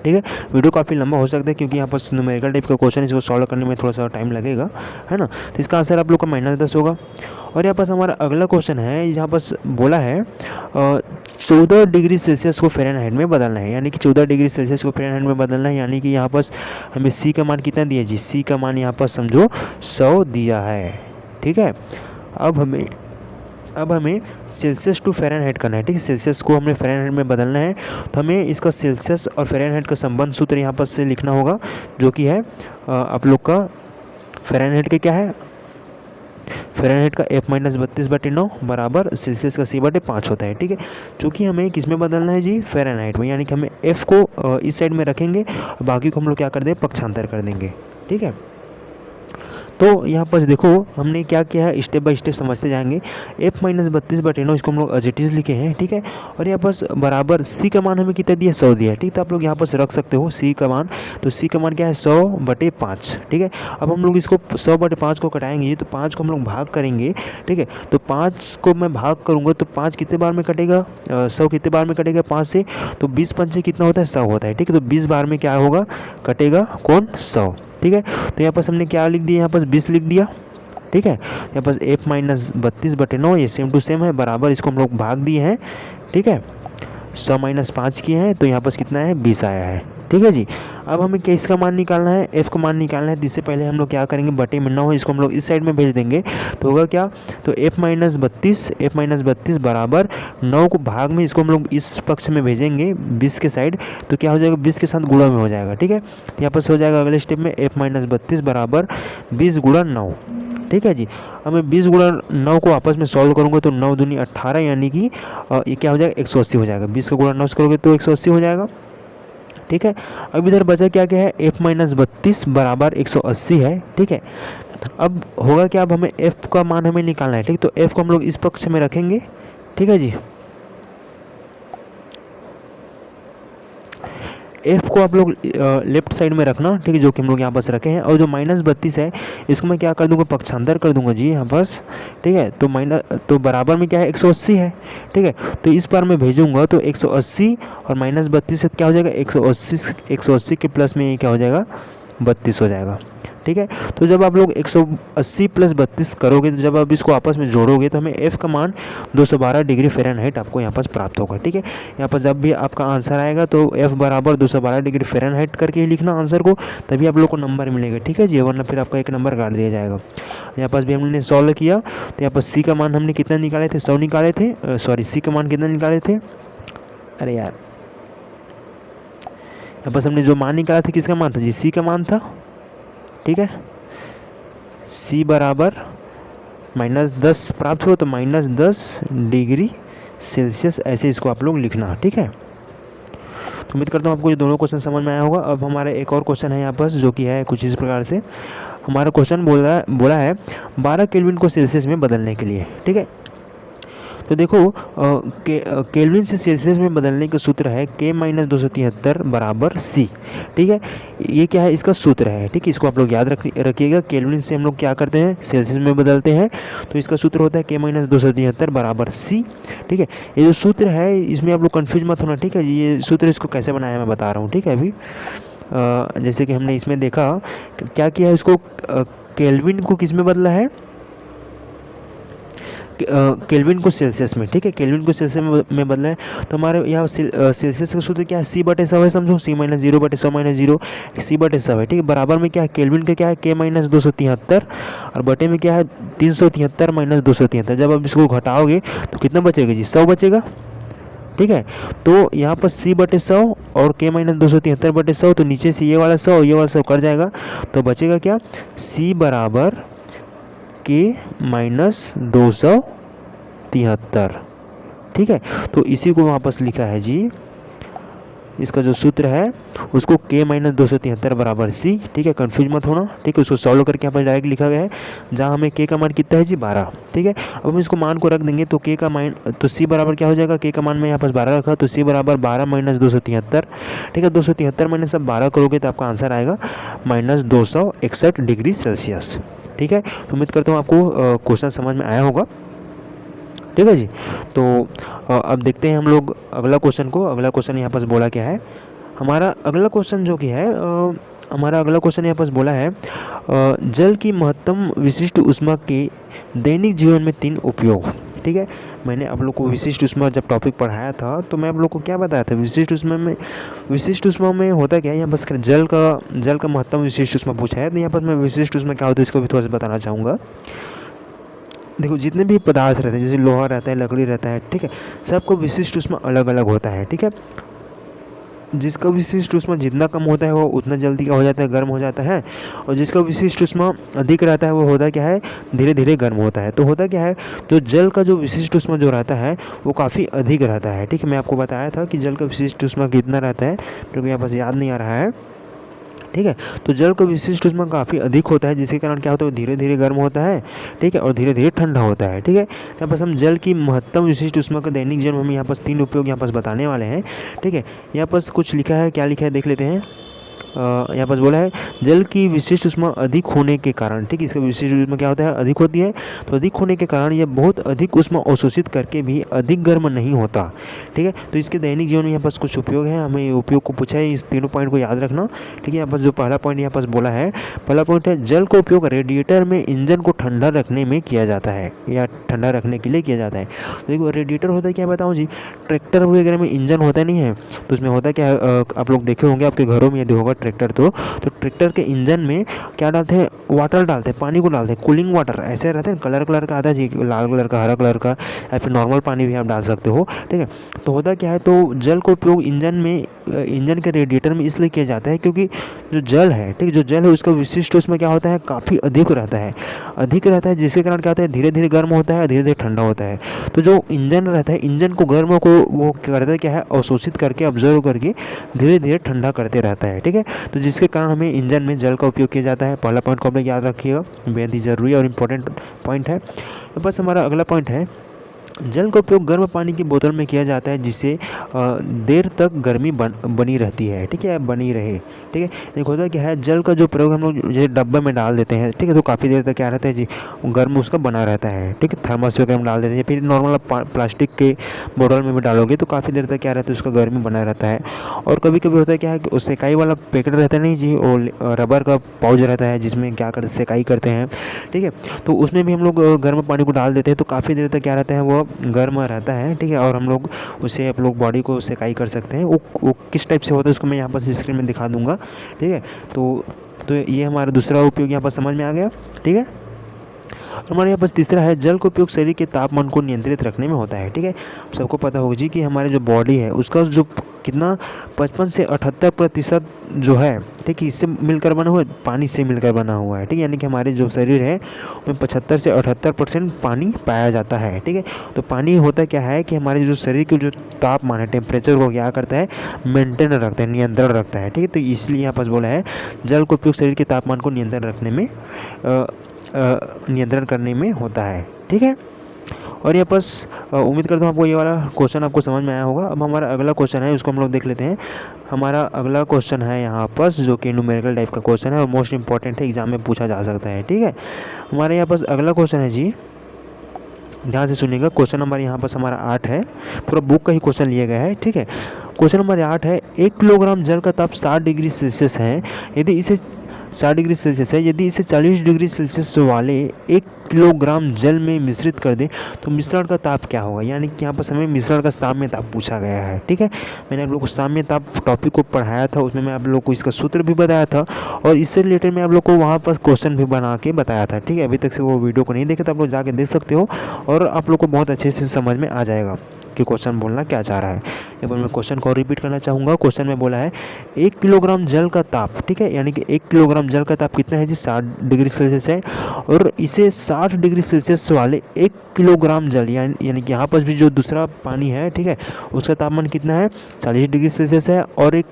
ठीक है, वीडियो काफ़ी लंबा हो सकता है क्योंकि यहाँ पर न्यूमेरिकल टाइप का क्वेश्चन, इसको सॉल्व करने में थोड़ा सा टाइम लगेगा, है ना। तो इसका आंसर आप लोग का माइनस 10 होगा। और यहाँ पास हमारा अगला क्वेश्चन है, यहाँ पास बोला है 14 डिग्री सेल्सियस को फ़ारेनहाइट में बदलना है, यानी कि 14 डिग्री सेल्सियस को फ़ारेनहाइट में बदलना है, यानी कि यहाँ पास हमें सी का मान कितना दिया जी, सी का मान यहाँ पर समझो 100 दिया है। ठीक है, अब हमें सेल्सियस टू फ़ारेनहाइट करना है। ठीक है, सेल्सियस को हमें फ़ारेनहाइट में बदलना है, तो हमें इसका सेल्सियस और फ़ारेनहाइट का संबंध सूत्र यहाँ पर से लिखना होगा, जो कि है आप लोग का फ़ारेनहाइट का क्या है, फ़ारेनहाइट का f माइनस 32 बटे 9 बराबर सेल्सियस का c बटे 5 होता है। ठीक है, चूँकि हमें किस में बदलना है जी, फ़ारेनहाइट में, यानी कि हमें f को इस साइड में रखेंगे और बाकी को हम लोग क्या कर दें, पक्षांतर कर देंगे। ठीक है, तो यहाँ पर देखो हमने क्या किया है, स्टेप बाय स्टेप समझते जाएंगे। f माइनस 32 बटे 9 इसको हम लोग एज इट इज़ लिखे हैं। ठीक है, और यहाँ पर बराबर c का मान हमें कितना दिया, 100 दिया है। ठीक है, तो आप लोग यहाँ पर रख सकते हो c का मान, तो c का मान क्या है, 100 बटे 5। ठीक है, अब हम लोग इसको 100 बटे 5 को कटाएंगे, तो 5 को हम लोग भाग करेंगे। ठीक है, तो 5 को मैं भाग करूँगा तो 5 कितने बार में कटेगा, 100 कितने बार में कटेगा 5 से, तो 20 पंचे कितना होता है, 100 होता है। ठीक है, तो 20 बार में क्या होगा, कटेगा कौन, 100। ठीक है, तो यहाँ पर हमने क्या लिख दिया, यहाँ पर 20 लिख दिया। ठीक है, यहाँ पर f माइनस 32 बटे 9 ये सेम टू सेम है, बराबर इसको हम लोग भाग दिए हैं। ठीक है, 100 माइनस 5 किए हैं तो यहाँ पर कितना है, 20 आया है। ठीक है जी। अब हमें क्या इसका मान निकालना है, एफ का मान निकालना है। इससे पहले हम लोग क्या करेंगे, बटे में 9 है, इसको हम लोग इस साइड में भेज देंगे तो होगा क्या, तो एफ माइनस बत्तीस बराबर 9 को भाग में इसको हम लोग इस पक्ष में भेजेंगे 20 के साइड, तो क्या हो जाएगा 20 के साथ गुणा में हो जाएगा। ठीक है, तो यहाँ पर हो जाएगा अगले स्टेप में एफ माइनस 32 बराबर 20 गुणा 9। ठीक है जी। अब मैं 20 गुणा 9 को आपस में सॉल्व करूँगा तो 9 दूनी 18 यानी कि ये क्या हो जाएगा 180 हो जाएगा। 20 का गुणा 9 से करोगे तो 180 हो जाएगा। ठीक है, अब इधर बचा क्या क्या है, f माइनस 32 बराबर 180 है। ठीक है, अब होगा क्या, अब हमें f का मान हमें निकालना है। ठीक, तो f को हम लोग इस पक्ष में रखेंगे। ठीक है जी, f को आप लोग लेफ्ट साइड में रखना। ठीक है, जो कि हम लोग यहाँ पास रखे हैं। और जो माइनस 32 है इसको मैं क्या कर दूंगा, पक्षांतर कर दूंगा जी यहाँ पास। ठीक है, तो बराबर में क्या है 180 है। ठीक है, तो इस बार मैं भेजूंगा तो 180 और माइनस 32 से क्या हो जाएगा 180 के प्लस में ये क्या हो जाएगा 32 हो जाएगा। ठीक है, तो जब आप लोग 180 प्लस 32 करोगे, तो जब आप इसको आपस में जोड़ोगे तो हमें f का मान 212 डिग्री फ़ारेनहाइट आपको यहाँ पास प्राप्त होगा। ठीक है, यहाँ पर जब भी आपका आंसर आएगा तो f बराबर 212 डिग्री फ़ारेनहाइट करके ही लिखना आंसर को, तभी आप लोग को नंबर मिलेगा। ठीक है जी, वरना फिर आपका एक नंबर काट दिया जाएगा। यहाँ पास भी हमने सॉल्व किया तो यहाँ पर c का मान हमने कितना निकाले थे, 100 निकाले थे। सॉरी, c का मान कितना निकाले थे, अरे यार यहाँ पास हमने जो मान निकाला था किसका मान था जी, c का मान था। ठीक है, c बराबर -10 प्राप्त हो तो -10 डिग्री सेल्सियस, ऐसे इसको आप लोग लिखना। ठीक है, तो उम्मीद करता हूँ आपको ये दोनों क्वेश्चन समझ में आया होगा। अब हमारा एक और क्वेश्चन है यहाँ पर जो कि है कुछ इस प्रकार से। हमारा क्वेश्चन बोला है 12 केल्विन को सेल्सियस में बदलने के लिए। ठीक है, तो देखो केल्विन से सेल्सियस में बदलने का सूत्र है K माइनस 273 बराबर C। ठीक है, ये क्या है, इसका सूत्र है। ठीक है, इसको आप लोग याद रखिएगा। केल्विन से हम लोग क्या करते हैं, सेल्सियस में बदलते हैं, तो इसका सूत्र होता है K माइनस 273 बराबर C। ठीक है, ये जो सूत्र है इसमें आप लोग कन्फ्यूज मत होना। ठीक है जी, ये सूत्र इसको कैसे बनाया मैं बता रहा हूँ। ठीक है, अभी जैसे कि हमने इसमें देखा क्या किया है, इसको केल्विन को किस में बदला है, केल्विन को सेल्सियस में। ठीक है, केल्विन को सेल्सियस में बदला है तो हमारे यहाँ सेल्सियस का सूत्र क्या है, C/100 है। समझो C माइनस 0/100 C/100 है। ठीक है, बराबर में क्या है, केल्विन का क्या है K माइनस 273 और बटे में क्या है 373 माइनस 273। जब आप इसको घटाओगे तो कितना बचेगा जी, 100 बचेगा। ठीक है, तो यहाँ पर C/100 और K माइनस 273/100, तो नीचे से ये वाला 100 ये वाला 100 कर जाएगा, तो बचेगा क्या, C बराबर K माइनस 273। ठीक है, तो इसी को वापस लिखा है जी, इसका जो सूत्र है उसको K माइनस 273 बराबर C। ठीक है, कन्फ्यूज मत होना। ठीक है, उसको सॉल्व करके यहाँ पर डायरेक्ट लिखा गया है, जहाँ हमें K का मान कितना है जी 12। ठीक है, अब हम इसको मान को रख देंगे तो K का मान, तो C बराबर क्या हो जाएगा, K का मान में यहाँ पर 12 रखा तो C बराबर 12 माइनस 273। ठीक है, 273 माइनस अब 12 करोगे तो आपका आंसर आएगा -261 डिग्री सेल्सियस। ठीक है, तो उम्मीद करता हूँ आपको क्वेश्चन समझ में आया होगा। ठीक है जी, तो अब देखते हैं हम लोग अगला क्वेश्चन को। अगला क्वेश्चन यहाँ पास बोला क्या है, हमारा अगला क्वेश्चन जो कि है हमारा अगला क्वेश्चन यहाँ पास बोला है जल की महत्तम विशिष्ट ऊष्मा के दैनिक जीवन में 3 उपयोग। ठीक है, मैंने आप लोग को विशिष्ट ऊष्मा जब टॉपिक पढ़ाया था तो मैं आप लोग को क्या बताया था, विशिष्ट ऊष्मा में होता क्या है, यहाँ बस जल का महत्तम विशिष्ट ऊष्मा पूछा है। तो यहाँ पर मैं विशिष्ट ऊष्मा क्या होता है इसको भी थोड़ा सा बताना चाहूँगा। देखो, जितने भी पदार्थ रहते हैं, जैसे लोहा रहता है, लकड़ी रहता है, ठीक है, सबको विशिष्ट ऊष्मा अलग अलग होता है। ठीक है, जिसका विशिष्ट ऊष्मा जितना कम होता है वो उतना जल्दी क्या हो जाता है, गर्म हो जाता है, और जिसका विशिष्ट ऊष्मा अधिक रहता है वो होता क्या है, धीरे धीरे गर्म होता है। तो होता क्या है, तो जल का जो विशिष्ट ऊष्मा जो रहता है वो काफ़ी अधिक रहता है। ठीक है, मैं आपको बताया था कि जल का विशिष्ट ऊष्मा कितना रहता है, क्योंकि यहाँ पास याद नहीं आ रहा है। ठीक है, तो जल का विशिष्ट ऊष्मा काफ़ी अधिक होता है, जिसके कारण क्या होता है, वो धीरे धीरे गर्म होता है। ठीक है, और धीरे धीरे ठंडा होता है। ठीक है, यहाँ पास हम जल की महत्तम विशिष्ट ऊष्मा का दैनिक जीवन में हम यहाँ पास 3 उपयोग यहाँ पास बताने वाले हैं। ठीक है, यहाँ पास कुछ लिखा है, क्या लिखा है देख लेते हैं। यहाँ पर बोला है जल की विशिष्ट ऊष्मा अधिक होने के कारण, ठीक है, इसका विशिष्ट ऊष्मा क्या होता है, अधिक होती है। तो अधिक होने के कारण यह बहुत अधिक ऊष्मा अवशोषित करके भी अधिक गर्म नहीं होता, ठीक है। तो इसके दैनिक जीवन में यहाँ पर कुछ उपयोग है, हमें उपयोग को पूछा है, इस तीनों पॉइंट को याद रखना, ठीक है। यहाँ पर जो पहला पॉइंट यहाँ पर बोला है, पहला पॉइंट है जल का उपयोग रेडिएटर में इंजन को ठंडा रखने में किया जाता है या ठंडा रखने के लिए किया जाता है। तो देखो रेडिएटर होता है क्या बताऊँ जी, ट्रैक्टर वगैरह में इंजन होता नहीं है, तो उसमें होता क्या है, आप लोग देखे होंगे आपके घरों में यदि होगा ट्रैक्टर तो ट्रैक्टर के इंजन में क्या डालते हैं, वाटर डालते हैं, पानी को डालते हैं, कूलिंग वाटर ऐसे रहते हैं, कलर का आता है जी, लाल कलर का, हरा कलर का, या फिर नॉर्मल पानी भी आप डाल सकते हो, ठीक है। तो होता क्या है, तो जल का उपयोग इंजन के रेडिएटर में इसलिए किया जाता है क्योंकि जो जल है, ठीक, जो जल है उसका विशिष्ट उसमें क्या होता है, काफ़ी अधिक रहता है, जिसके कारण क्या होता है, धीरे धीरे गर्म होता है, धीरे धीरे ठंडा होता है। तो जो इंजन रहता है, इंजन को गर्म को वो करता है क्या है, अवशोषित करके, ऑब्जर्व करके धीरे धीरे ठंडा करते रहता है, ठीक है। तो जिसके कारण हमें इंजन में जल का उपयोग किया जाता है। पहला पॉइंट को आप लोग याद रखिएगा, बेहद ही ज़रूरी और इम्पोर्टेंट पॉइंट है। तो बस हमारा अगला पॉइंट है, जल का उपयोग गर्म पानी की बोतल में किया जाता है जिससे देर तक गर्मी बनी रहती है, ठीक है, बनी रहे, ठीक है। एक होता क्या है, जल का जो प्रयोग हम लोग जैसे डब्बे में डाल देते हैं, ठीक है, तो काफ़ी देर तक क्या रहता है जी, गर्म उसका बना रहता है, ठीक है। थर्मस वगैरह में डाल देते हैं, फिर नॉर्मल प्लास्टिक के बोतल में भी डालोगे तो काफ़ी देर तक क्या रहता है, उसका गर्मी बना रहता है। और कभी कभी होता है क्या है कि सेकाई वाला पैकेट रहता है नहीं जी, वो रबर का पाउच रहता है जिसमें क्या करते सेकाई करते हैं, ठीक है। तो उसमें भी हम लोग गर्म पानी को डाल देते हैं तो काफ़ी देर तक क्या रहता है, वो गर्म रहता है, ठीक है। और हम लोग उसे आप लोग बॉडी को सेकाई कर सकते हैं। वो किस टाइप से होता है उसको मैं यहाँ पर स्क्रीन में दिखा दूंगा, ठीक है। तो ये हमारा दूसरा उपयोग यहाँ पर समझ में आ गया, ठीक है। हमारे यहाँ पास तीसरा है, जल का उपयोग शरीर के तापमान को नियंत्रित रखने में होता है, ठीक है। सबको पता होगा जी कि हमारे जो बॉडी है उसका जो कितना 55 से 78% जो है, ठीक है, इससे मिलकर बना हुआ है, पानी से मिलकर बना हुआ है, ठीक है। यानी कि हमारे जो शरीर है उसमें 75 से 78% पानी पाया जाता है, ठीक है। तो पानी होता क्या है कि हमारे जो शरीर के जो तापमान है, टेम्परेचर को क्या करता है, मेंटेन रखता है, नियंत्रण रखता है, ठीक है। तो इसलिए यहाँ पास बोला है जल का उपयोग शरीर के तापमान को नियंत्रण करने में होता है, ठीक है। और यहाँ पास उम्मीद करता हूँ आपको ये वाला क्वेश्चन आपको समझ में आया होगा। अब हमारा अगला क्वेश्चन है उसको हम लोग देख लेते हैं। हमारा अगला क्वेश्चन है यहाँ पास जो कि न्यूमेरिकल टाइप का क्वेश्चन है और मोस्ट इंपॉर्टेंट है, एग्जाम में पूछा जा सकता है, ठीक है। हमारे यहाँ पास अगला क्वेश्चन है जी, ध्यान से सुनिएगा। क्वेश्चन नंबर यहाँ पास हमारा 8 है, पूरा बुक का ही क्वेश्चन लिया गया है, ठीक है। क्वेश्चन नंबर 8 है, 1 किलोग्राम जल का ताप 60 डिग्री सेल्सियस है, यदि इसे 60 डिग्री सेल्सियस है, यदि इसे 40 डिग्री सेल्सियस वाले 1 किलोग्राम जल में मिश्रित कर दे तो मिश्रण का ताप क्या होगा। यानी कि यहाँ पर हमें मिश्रण का साम्य ताप पूछा गया है, ठीक है। मैंने आप लोग को साम्य ताप टॉपिक को पढ़ाया था, उसमें मैं आप लोग को इसका सूत्र भी बताया था और इससे रिलेटेड मैं आप लोग को वहाँ पर क्वेश्चन भी बना के बताया था, ठीक है। अभी तक से वो वीडियो को नहीं देखे तो आप लोग जाके देख सकते हो और आप लोग को बहुत अच्छे से समझ में आ जाएगा कि क्वेश्चन बोलना क्या चाह रहा है। एक बार मैं क्वेश्चन को रिपीट करना चाहूँगा। क्वेश्चन में बोला है 1 किलोग्राम जल का ताप, ठीक है, यानी कि 1 किलोग्राम जल का ताप कितना है जी, 60 डिग्री सेल्सियस है और इसे 60 डिग्री सेल्सियस वाले 1 किलोग्राम जल यानी कि यहाँ पर भी जो दूसरा पानी है, ठीक है, उसका तापमान कितना है, 40 डिग्री सेल्सियस है और एक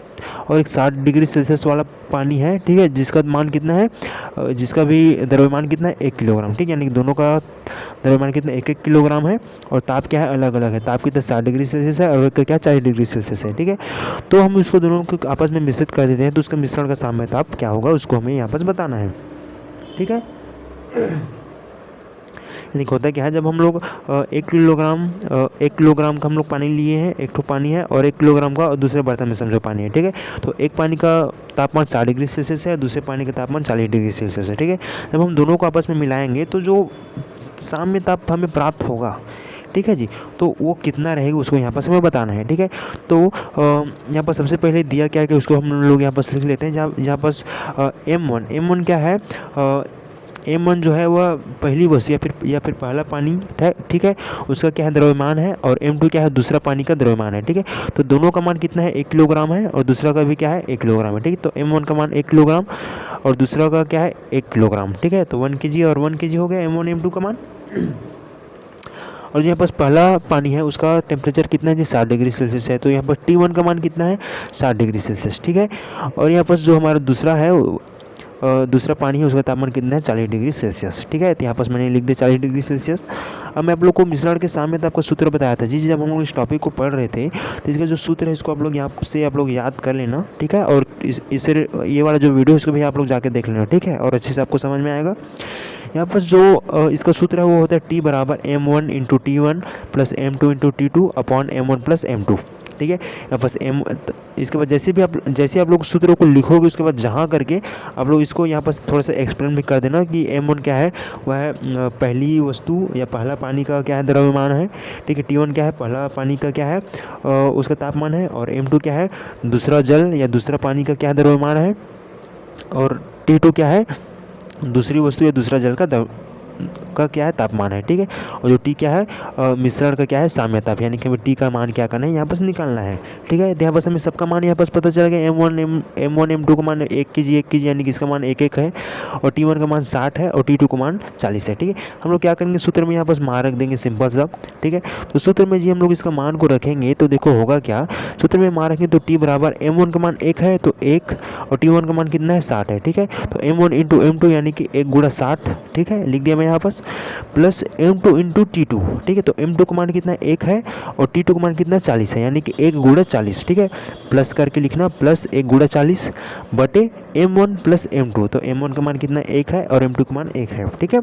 60 डिग्री सेल्सियस वाला पानी है, ठीक है, जिसका मान कितना है, जिसका भी द्रव्यमान कितना है, 1 किलोग्राम, ठीक है। यानी कि दोनों का द्रव्यमान कितना 1-1 किलोग्राम है और ताप क्या है, अलग अलग है। ताप कितना 60 डिग्री सेल्सियस है और एक का क्या 40 डिग्री सेल्सियस है, ठीक है। तो हम इसको दोनों को आपस में मिश्रित कर देते हैं तो उसका मिश्रण का साम्य ताप क्या होगा उसको हमें यहाँ पर बताना है, ठीक है। यानी होता क्या है, जब हम लोग 1 किलोग्राम का हम लोग पानी लिए हैं, एक तो पानी है और 1 किलोग्राम का और दूसरे बर्तन में समझो पानी है, ठीक है। तो एक पानी का तापमान 60 डिग्री सेल्सियस है, दूसरे पानी का तापमान 40 डिग्री सेल्सियस है, ठीक है। जब हम दोनों को आपस में मिलाएंगे तो जो साम्य ताप हमें प्राप्त होगा, ठीक है जी, तो वो कितना रहेगा उसको यहाँ पर हमें बताना है, ठीक है। तो यहाँ पर सबसे पहले दिया क्या है कि उसको हम लोग यहाँ पर लिख लेते हैं, जहाँ पर M1 क्या है, M1 जो है वह पहली वस्तु या फिर पहला पानी, ठीक है, उसका क्या है, द्रव्यमान है और M2 क्या है, दूसरा पानी का द्रव्यमान है, ठीक है। तो दोनों का मान कितना है, 1 किलोग्राम है और दूसरा का भी क्या है, 1 किलोग्राम है, ठीक है। तो M1 का मान 1 किलोग्राम और दूसरा का क्या है, 1 किलोग्राम, ठीक है। तो 1 kg और 1 kg हो गया M1 M2 का मान। और यहाँ पास पहला पानी है उसका टेम्परेचर कितना है जी, 60 डिग्री सेल्सियस है, तो यहाँ पर T1 का मान कितना है, 60 डिग्री सेल्सियस, ठीक है। और यहाँ पर जो हमारा दूसरा है दूसरा पानी है उसका तापमान कितना है 40 डिग्री सेल्सियस। ठीक है, तो यहाँ पर मैंने लिख दिया 40 डिग्री सेल्सियस। अब मैं आप लोग को मिश्रण के सामने तो आपका सूत्र बताया था जी, जब हम लोग इस टॉपिक को पढ़ रहे थे तो इसका जो सूत्र है इसको आप लोग यहाँ से आप लोग याद कर लेना। ठीक है, और इससे ये वाला जो वीडियो इसको भी आप लोग जाके देख लेना। ठीक है, और अच्छे से आपको समझ में आएगा। यहाँ पर जो इसका सूत्र है वो होता है T बराबर m1 into T1 plus m2 into T2 upon m1 plus m2। ठीक है, यहाँ बस इसके बाद जैसे आप लोग सूत्रों को लिखोगे उसके बाद जहाँ करके आप लोग इसको यहाँ पर थोड़ा सा एक्सप्लेन भी कर देना कि m1 क्या है, वह है पहली वस्तु या पहला पानी का क्या है द्रव्यमान है। ठीक है, T1 क्या है, पहला पानी का क्या है उसका तापमान है, और m2 क्या है, दूसरा जल या दूसरा पानी का क्या है द्रव्यमान है, और T2 क्या है, दूसरी वस्तु या दूसरा जल का क्या है तापमान है। ठीक है, और जो टी क्या है मिश्रण का क्या है साम्य ताप, यानी कि हमें टी का मान क्या करना है यहाँ पर निकालना है। ठीक है, यहाँ पर हमें सबका मान यहाँ पर पता चल गया। m1 m2 का मान 1 kg यानी कि इसका मान 1 है, और T1 का मान 60 है, और T2 का मान 40 है। ठीक है, हम लोग क्या करेंगे सूत्र में यहाँ पर मान रख देंगे सिंपल सा। ठीक है, तो सूत्र में जी हम लोग इसका मान को रखेंगे तो देखो होगा क्या, सूत्र में मान रखेंगे तो T बराबर m1 का मान 1 है तो 1, और T1 का मान कितना है 60 है। ठीक है, तो m1 इंटू m2 यानी कि 1 गुणा 60। ठीक है, लिख दिया मैं यहाँ पर, प्लस m2 इंटू T2। ठीक है, तो m2 का मान कितना 1 है और T2 का मान कितना 40 है, यानी कि 1 गुणा 40। ठीक है, प्लस करके लिखना प्लस 1 गुणा 40 बटे m1 प्लस m2। तो m1 का मान कितना 1 है और m2 का मान 1 है। ठीक है,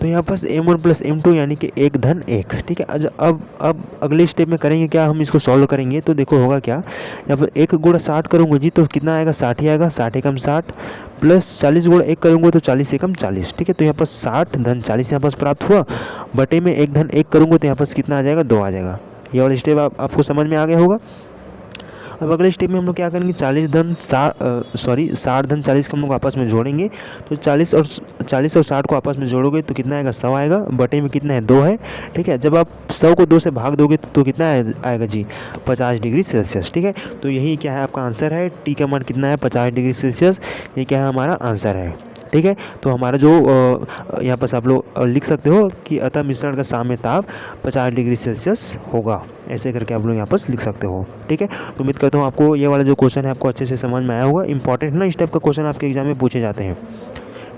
तो यहाँ पर m1 प्लस m2 यानी कि 1 धन 1। ठीक है, अब अगले स्टेप में करेंगे क्या, हम इसको सॉल्व करेंगे तो देखो होगा क्या, यहाँ पर 1 गुणा 60 करूँगा जी तो कितना आएगा 60 ही आएगा, 60 एकम 60 प्लस 40 गुणा 1 करूँगा तो 40 एकम 40। ठीक है, तो यहाँ पर 60 धन 40 यहाँ पर प्राप्त हुआ, बटे में 1 धन 1 करूँगा तो यहाँ पर कितना आ जाएगा 2 आ जाएगा। ये वाला स्टेप आपको समझ में आ गया होगा। अब अगले स्टेप में हम लोग क्या करेंगे 60 धन 40 को हम लोग आपस में जोड़ेंगे। तो 40 और 60 को आपस में जोड़ोगे तो कितना आएगा 100 आएगा, बटे में कितना है 2 है। ठीक है, जब आप 100 को 2 से भाग दोगे तो कितना आएगा जी 50 डिग्री सेल्सियस। ठीक है, तो यही क्या है आपका आंसर है, टी का मान कितना है 50 डिग्री सेल्सियस, ये क्या है हमारा आंसर है। ठीक है, तो हमारा जो यहाँ पर आप लोग लिख सकते हो कि अतः मिश्रण का साम्य ताप 50 डिग्री सेल्सियस होगा, ऐसे करके आप लोग यहाँ पर लिख सकते हो। ठीक है, तो उम्मीद करता हूँ आपको ये वाला जो क्वेश्चन है आपको अच्छे से समझ में आया होगा। इंपॉर्टेंट है ना, इस टाइप का क्वेश्चन आपके एग्जाम में पूछे जाते हैं।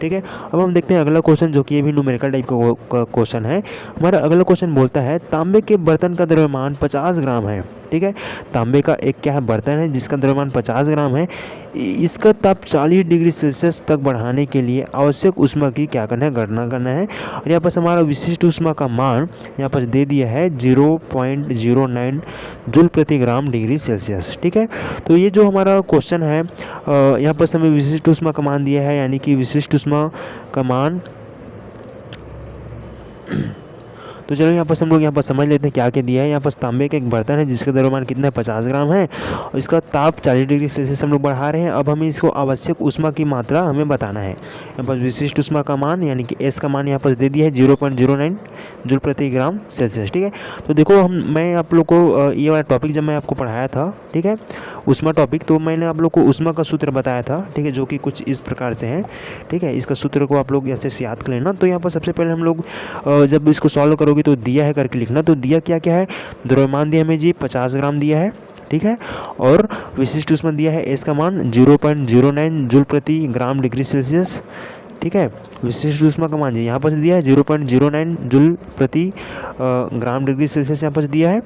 ठीक है, अब हम देखते हैं अगला क्वेश्चन, जो कि ये भी न्यूमेरिकल टाइप का क्वेश्चन है। हमारा अगला क्वेश्चन बोलता है तांबे के बर्तन का द्रव्यमान 50 ग्राम है। ठीक है, तांबे का एक क्या है बर्तन है जिसका द्रव्यमान 50 ग्राम है, इसका ताप 40 डिग्री सेल्सियस तक बढ़ाने के लिए आवश्यक ऊष्मा की क्या करना है, गणना करना है। और यहाँ पर हमारा विशिष्ट ऊष्मा का मान यहाँ पर दे दिया है 0.09 जूल प्रति ग्राम डिग्री सेल्सियस। ठीक है, तो ये जो हमारा क्वेश्चन है यहाँ पर हमें विशिष्ट ऊष्मा का मान दिया है, यानी कि विशिष्ट ऊष्मा का मान तो चलो यहाँ पर हम लोग यहाँ पर समझ लेते हैं क्या क्या दिया है। यहाँ पर तांबे का एक बर्तन है जिसका द्रव्यमान कितना है 50 ग्राम है, और इसका ताप 40 डिग्री सेल्सियस हम लोग बढ़ा रहे हैं। अब हमें इसको आवश्यक ऊष्मा की मात्रा हमें बताना है। यहाँ पर विशिष्ट ऊष्मा का मान यानी कि एस का मान यहाँ पर दे दिया है 0.09 जूल प्रति ग्राम सेल्सियस। ठीक है, तो देखो मैं आप लोग को ये वाला टॉपिक जब मैं आपको पढ़ाया था, ठीक है, ऊष्मा टॉपिक, तो मैंने आप लोग को ऊष्मा का सूत्र बताया था। ठीक है, जो कि कुछ इस प्रकार से है। ठीक है, इसका सूत्र को आप लोग अच्छे से याद कर लेना। तो यहाँ पर सबसे पहले हम लोग जब इसको सॉल्व करोगे तो दिया है करके लिखना। तो दिया क्या क्या है, द्रव्यमान दिया हमें जी 50 ग्राम दिया है। ठीक है, और विशिष्ट ऊष्मा दिया है एस का मान 0.09 जूल प्रति ग्राम डिग्री सेल्सियस। ठीक है, विशिष्ट ऊष्मा का मान जी यहाँ पर दिया है 0.09 जूल प्रति ग्राम डिग्री सेल्सियस यहाँ पर दिया है।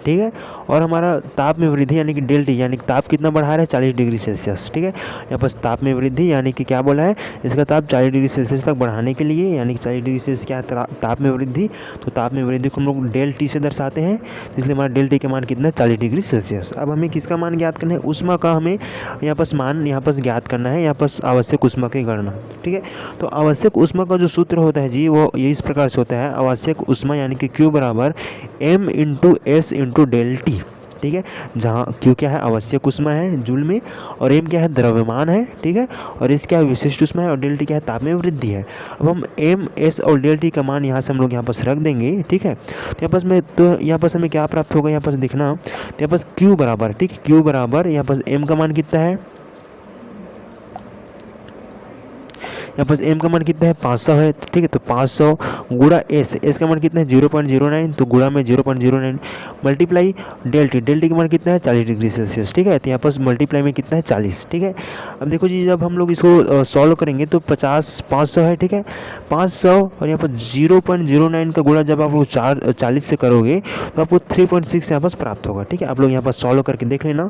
ठीक है, और हमारा ताप में वृद्धि यानी कि डेल्टी, यानी कि ताप कितना बढ़ा रहा है 40 डिग्री सेल्सियस। ठीक है, यहाँ पर ताप में वृद्धि यानी कि क्या बोला है, इसका ताप 40 डिग्री सेल्सियस तक बढ़ाने के लिए, यानी कि 40 डिग्री सेल्सियस क्या ताप में वृद्धि, तो ताप में वृद्धि को हम लोग डेल टी से दर्शाते हैं, इसलिए हमारा डेल टी का मान कितना है 40 डिग्री सेल्सियस। अब हमें किसका मान ज्ञात करना है, ऊष्मा का हमें यहाँ पर मान यहाँ पर ज्ञात करना है, यहाँ पर आवश्यक ऊष्मा की गणना। ठीक है, तो आवश्यक ऊष्मा का जो सूत्र होता है जी वो ये इस प्रकार से होता है, आवश्यक ऊष्मा यानी कि Q बराबर M into S into del T. ठीक है, जहाँ Q क्या है आवश्यक ऊष्मा है जूल में, और M क्या है द्रव्यमान है। ठीक है, और S क्या है विशिष्ट ऊष्मा है, और डेल टी क्या है ताप में वृद्धि है। अब हम M S और डेल टी का मान यहाँ से हम लोग यहाँ पर रख देंगे। ठीक है, तो यहाँ पर हमें क्या प्राप्त होगा, यहाँ पर दिखना, तो यहाँ पर Q बराबर, ठीक है, Q बराबर यहाँ पर M का मान कितना है, यहाँ पर एम का मान कितना है 500 है, ठीक है। तो 500 गुणा एस का मान कितना है 0.09, तो गुणा में 0.09 मल्टीप्लाई डेल्टी का मान कितना है 40 डिग्री सेल्सियस, ठीक है। तो यहाँ पर मल्टीप्लाई में कितना है 40, ठीक है। अब देखो जी, जब हम लोग इसको सॉल्व करेंगे तो 500 है, ठीक है। 500 और यहाँ पर 0.09 का गुणा जब आप लोग 40 से करोगे तो आपको 3.6 यहाँ पर प्राप्त होगा, ठीक है। आप लोग यहाँ पर सॉल्व करके देख लेना।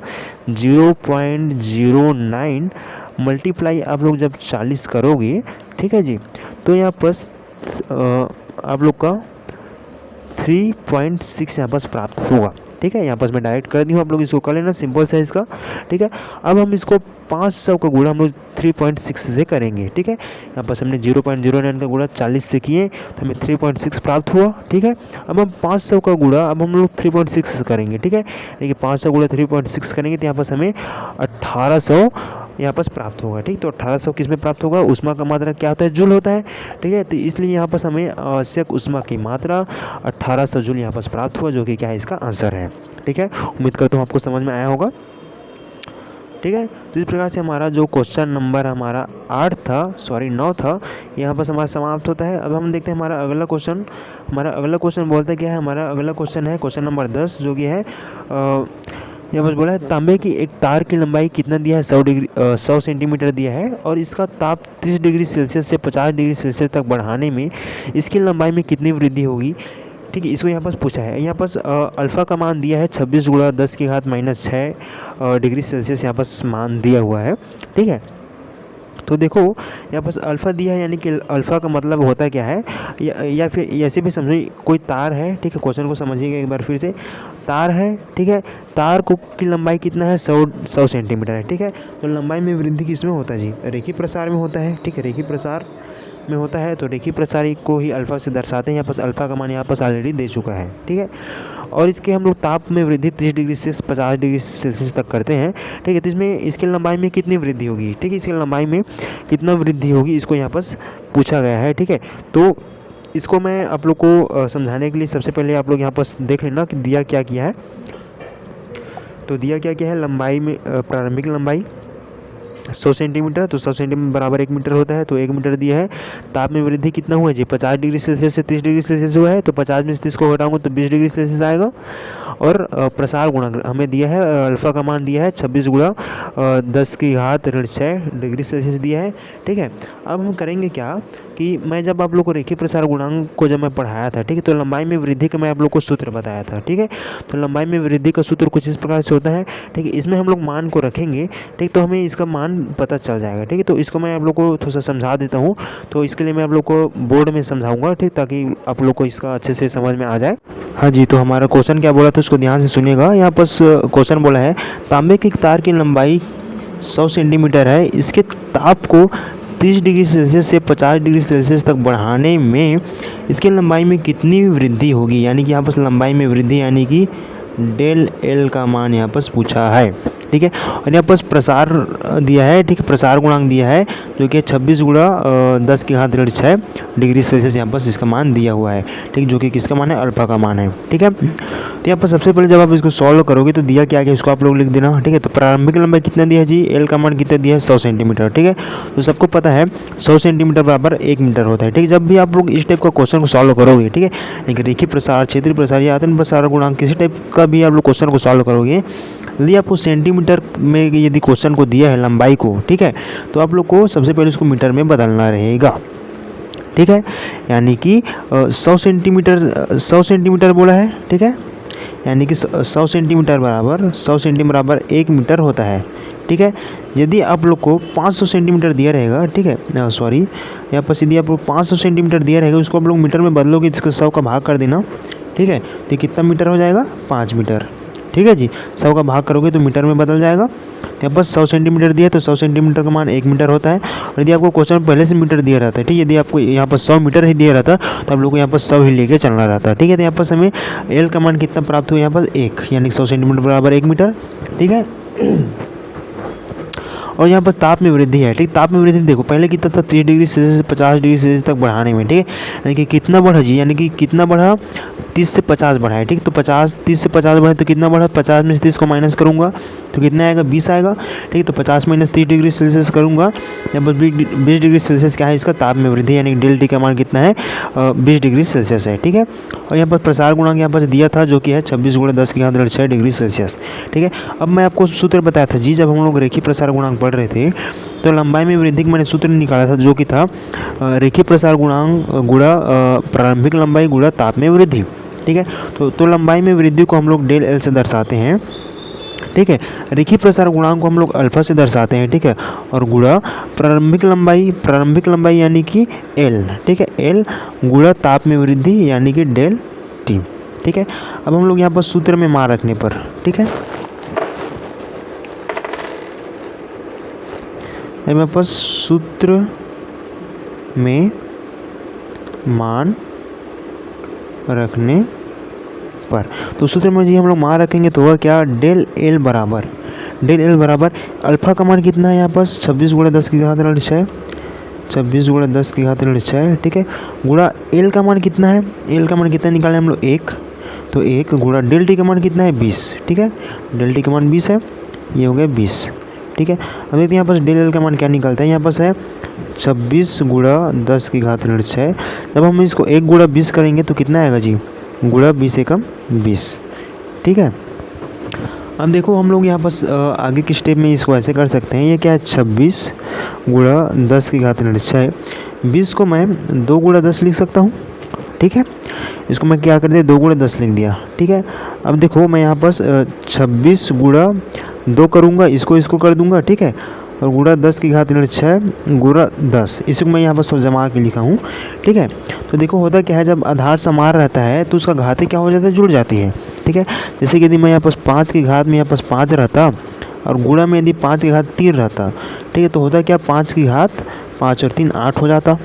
0.09 मल्टीप्लाई आप लोग जब 40 करोगे, ठीक है जी, तो यहाँ पर आप लोग का 3.6 यहाँ पर प्राप्त होगा, ठीक है। यहाँ पर मैं डायरेक्ट कर दी हूँ, आप लोग इसको कर लेना, सिंपल सा इसका, ठीक है। अब हम इसको 500 का गुणा हम लोग 3.6 से करेंगे, ठीक है। यहाँ पर हमने 0.09 का गुणा 40 से किए तो हमें 3.6 प्राप्त हुआ, ठीक है। अब हम 500 का गुणा अब हम लोग 3.6 से करेंगे, ठीक है। देखिए 500 गुणा 3.6 करेंगे तो यहाँ पर हमें 1800 यहाँ पर प्राप्त होगा, ठीक। तो 1800 किस में प्राप्त होगा, ऊष्मा का मात्रा क्या होता है, जूल होता है, ठीक है। तो इसलिए यहाँ पर हमें आवश्यक ऊष्मा की मात्रा 1800 जूल यहाँ पर प्राप्त हुआ, जो कि क्या है इसका आंसर है, ठीक है। उम्मीद करता हूँ आपको समझ में आया होगा, ठीक है। तो इस प्रकार से हमारा जो क्वेश्चन नंबर हमारा 9 था, यहाँ पर हमारा समाप्त होता है। अब हम देखते हैं हमारा अगला क्वेश्चन बोलता है क्या है। हमारा अगला क्वेश्चन है क्वेश्चन नंबर 10, जो कि है यहाँ पर बोला है तांबे की एक तार की लंबाई कितना दिया है, 100 सेंटीमीटर दिया है, और इसका ताप 30 डिग्री सेल्सियस से 50 डिग्री सेल्सियस तक बढ़ाने में इसकी लंबाई में कितनी वृद्धि होगी, ठीक है। इसको यहाँ पर पूछा है। यहाँ पर अल्फ़ा का मान दिया है 26 गुणा 10 की घात -6 डिग्री सेल्सियस यहाँ पर मान दिया हुआ है, ठीक है। तो देखो यहाँ पर अल्फ़ा दिया है, यानी कि अल्फ़ा का मतलब होता क्या है, या फिर ऐसे भी समझो कोई तार है, ठीक है। क्वेश्चन को समझिएगा एक बार फिर से। तार है, ठीक है। तार को की लंबाई कितना है 100 सेंटीमीटर है, ठीक है। तो लंबाई में वृद्धि किसमें होता है जी, रेखीय प्रसार में होता है, ठीक है। रेखीय प्रसार में होता है, तो रेखीय प्रसार को ही अल्फ़ा से दर्शाते हैं। यहाँ पर अल्फ़ा का मान यहाँ पर ऑलरेडी दे चुका है, ठीक है। और इसके हम लोग ताप में वृद्धि 30 डिग्री से 50 डिग्री सेल्सियस तक करते हैं, ठीक है। तो इसमें इसकी लंबाई में कितनी वृद्धि होगी, ठीक है। इसकी लंबाई में कितना वृद्धि होगी इसको यहाँ पर पूछा गया है, ठीक है। तो इसको मैं आप लोग को समझाने के लिए सबसे पहले आप लोग यहाँ पर देख लेना कि दिया क्या किया है। तो दिया क्या क्या है, लंबाई में प्रारंभिक लंबाई 100 सेंटीमीटर, तो 100 सेंटीमीटर बराबर 1 मीटर होता है, तो 1 मीटर दिया है। ताप में वृद्धि कितना हुआ जी, 50 डिग्री सेल्सियस से 30 डिग्री सेल्सियस हुआ है, तो 50 में से 30 को घटाऊंगा तो 20 डिग्री सेल्सियस आएगा। और प्रसार गुणांक हमें दिया है, अल्फ़ा का मान दिया है 26 गुणा 10 की घात ऋण 6 डिग्री सेल्सियस दिया है, ठीक है। अब हम करेंगे क्या कि मैं जब आप लोग को रेखीय प्रसार गुणांक को जब मैं पढ़ाया था, ठीक है, तो लंबाई में वृद्धि का मैं आप लोग को सूत्र बताया था, ठीक है। तो लंबाई में वृद्धि का सूत्र कुछ इस प्रकार से होता है, ठीक है। इसमें हम लोग मान को रखेंगे, ठीक, तो हमें इसका मान पता चल जाएगा, ठीक है। तो इसको मैं आप लोग को थोड़ा सा समझा देता हूँ, तो इसके लिए मैं आप लोग को बोर्ड में समझाऊंगा, ठीक, ताकि आप लोग को इसका अच्छे से समझ में आ जाए। हाँ जी, तो हमारा क्वेश्चन क्या बोला था उसको ध्यान से सुनिएगा। यहाँ पर क्वेश्चन बोला है तांबे की तार की लंबाई 100 सेंटीमीटर है, इसके ताप को 30 डिग्री सेल्सियस से 50 डिग्री सेल्सियस तक बढ़ाने में इसकी लंबाई में कितनी वृद्धि होगी, यानी कि यहाँ पर लंबाई में वृद्धि यानी कि डेल एल का मान यहाँ पर पूछा है, ठीक है। और यहाँ पर प्रसार दिया है, ठीक है, प्रसार गुणांक दिया है जो कि 26 गुणा 10 की घात ऋण 6 डिग्री सेल्सियस यहाँ पर इसका मान दिया हुआ है, ठीक, जो कि किसका मान है, अल्फ़ा का मान है, ठीक है। तो यहाँ पर सबसे पहले जब आप इसको सॉल्व करोगे तो दिया क्या है इसको आप लोग लिख देना, ठीक है। तो प्रारंभिक लंबाई कितना दिया है जी, एल का मान कितना दिया है 100 सेंटीमीटर, ठीक है। तो सबको पता है 100 सेंटीमीटर बराबर 1 मीटर होता है, ठीक है। जब भी आप लोग इस टाइप का क्वेश्चन को सॉल्व करोगे, ठीक है, लेकिन रेखीय प्रसार, क्षेत्रीय प्रसार या आयतन प्रसार गुणांक किसी टाइप का भी आप लोग क्वेश्चन को सॉल्व करोगे, यदि आपको सेंटीमीटर में यदि क्वेश्चन को दिया है लंबाई को, ठीक है, तो आप लोग को सबसे पहले उसको मीटर में बदलना रहेगा, ठीक है। यानी कि 100 सेंटीमीटर बोला है, ठीक है, यानी कि 100 सेंटीमीटर बराबर 1 मीटर होता है, ठीक है। यदि आप लोग को 500 सेंटीमीटर दिया रहेगा, ठीक है, सॉरी यहाँ पर यदि आपको 500 सेंटीमीटर दिया रहेगा, उसको आप लोग मीटर में बदलोगे, इसको 100 का भाग कर देना, ठीक है। तो कितना मीटर हो जाएगा, 5 मीटर, ठीक है जी। 100 का भाग करोगे तो मीटर में बदल जाएगा। यहाँ पर 100 सेंटीमीटर दिया तो 100 सेंटीमीटर का मान 1 मीटर होता है। और यदि आपको क्वेश्चन पहले से मीटर दिया रहता है, ठीक है, यदि आपको यहाँ पर 100 मीटर ही दिया रहता तो आप लोग को यहाँ पर 100 ही लेके चलना रहता है, ठीक है। तो यहाँ पर हमें एल का मान कितना प्राप्त हुआ, यहाँ पर 1, यानी 100 सेंटीमीटर बराबर 1 मीटर, ठीक है। और यहाँ पर ताप में वृद्धि है, ठीक, ताप में वृद्धि देखो पहले कितना था 30 डिग्री सेल्सियस से 50 डिग्री सेल्सियस तक बढ़ाने में, ठीक है, यानी कि कितना बढ़ा जी, यानी कि कितना बढ़ा 30 से 50 बढ़ा है, ठीक। तो 30 से 50 बढ़ा तो कितना बढ़ा, 50 में से 30 को माइनस करूँगा तो कितना आएगा, 20 आएगा, ठीक। तो 50 माइनस 30 डिग्री सेल्सियस करूँगा, यहाँ पर 20 डिग्री सेल्सियस क्या है, इसका ताप में वृद्धि, यानी डेल टी का मान कितना है, 20 डिग्री सेल्सियस है, ठीक है। और यहाँ पर प्रसार गुणांक यहाँ पर दिया था जो कि है 26 × 10⁻6 डिग्री सेल्सियस, ठीक है। अब मैं आपको सूत्र बताया था जी, जब हम लोग रेखीय प्रसार गुणांक पढ़ रहे थे तो लंबाई में वृद्धि का मैंने सूत्र निकाला था जो कि था रेखीय प्रसार गुणांक गुणा प्रारंभिक लंबाई गुणा ताप में वृद्धि, ठीक है। तो लंबाई में वृद्धि को हम लोग डेल एल से दर्शाते हैं, ठीक है। रेखीय प्रसार गुणांक को हम लोग अल्फा से दर्शाते हैं, ठीक है। और गुणा प्रारंभिक लंबाई यानी कि एल, ठीक है, एल गुणा ताप में वृद्धि यानी कि डेल टी, ठीक है। अब हम लोग यहाँ पर सूत्र में मान रखने पर, ठीक है, मेरे पास सूत्र में मान रखने पर, तो सूत्र में जी हम लोग मान रखेंगे तो होगा क्या, डेल एल बराबर अल्फा का मान कितना है यहाँ पर 26 × 10⁻6, 26 × 10⁻6, ठीक है। गुणा एल का मान कितना है, एल का मान कितना निकाले हम लोग 1, तो 1 गुणा डेल टी का मान कितना है 20, ठीक है। डेल टी का मान 20 है, ये हो गया 20, ठीक है। अब देखते हैं यहाँ पर डेल एल का मान क्या निकलता है, यहाँ पर है 26 × 10⁻6। जब हम इसको 1 × 20 करेंगे तो कितना आएगा जी, गुणा 20 एकम 20, ठीक है। अब देखो हम लोग यहाँ पर आगे के स्टेप में इसको ऐसे कर सकते हैं, ये क्या है 26 × 10⁻6, 20 को मैं 2 × 10 लिख सकता हूँ, ठीक है। इसको मैं क्या कर दिया, 2 × 10 लिख दिया, ठीक है। अब देखो मैं यहाँ पर 26 × 2 करूँगा, इसको कर दूँगा, ठीक है। और गुणा 10⁻6 गुणा 10, इसको मैं यहाँ पर थोड़ा जमा के लिखा हूँ, ठीक है। तो देखो होता क्या है, जब आधार समान रहता है तो उसका घातें क्या हो जाता है, जुड़ जाती है, ठीक है। जैसे कि यदि मैं यहाँ पर 5 की घात में यहाँ पर 5 रहता और गुणा में यदि 5 की घात 3 रहता, ठीक है, तो होता क्या, 5 की घात 5 और 3 8 हो जाता,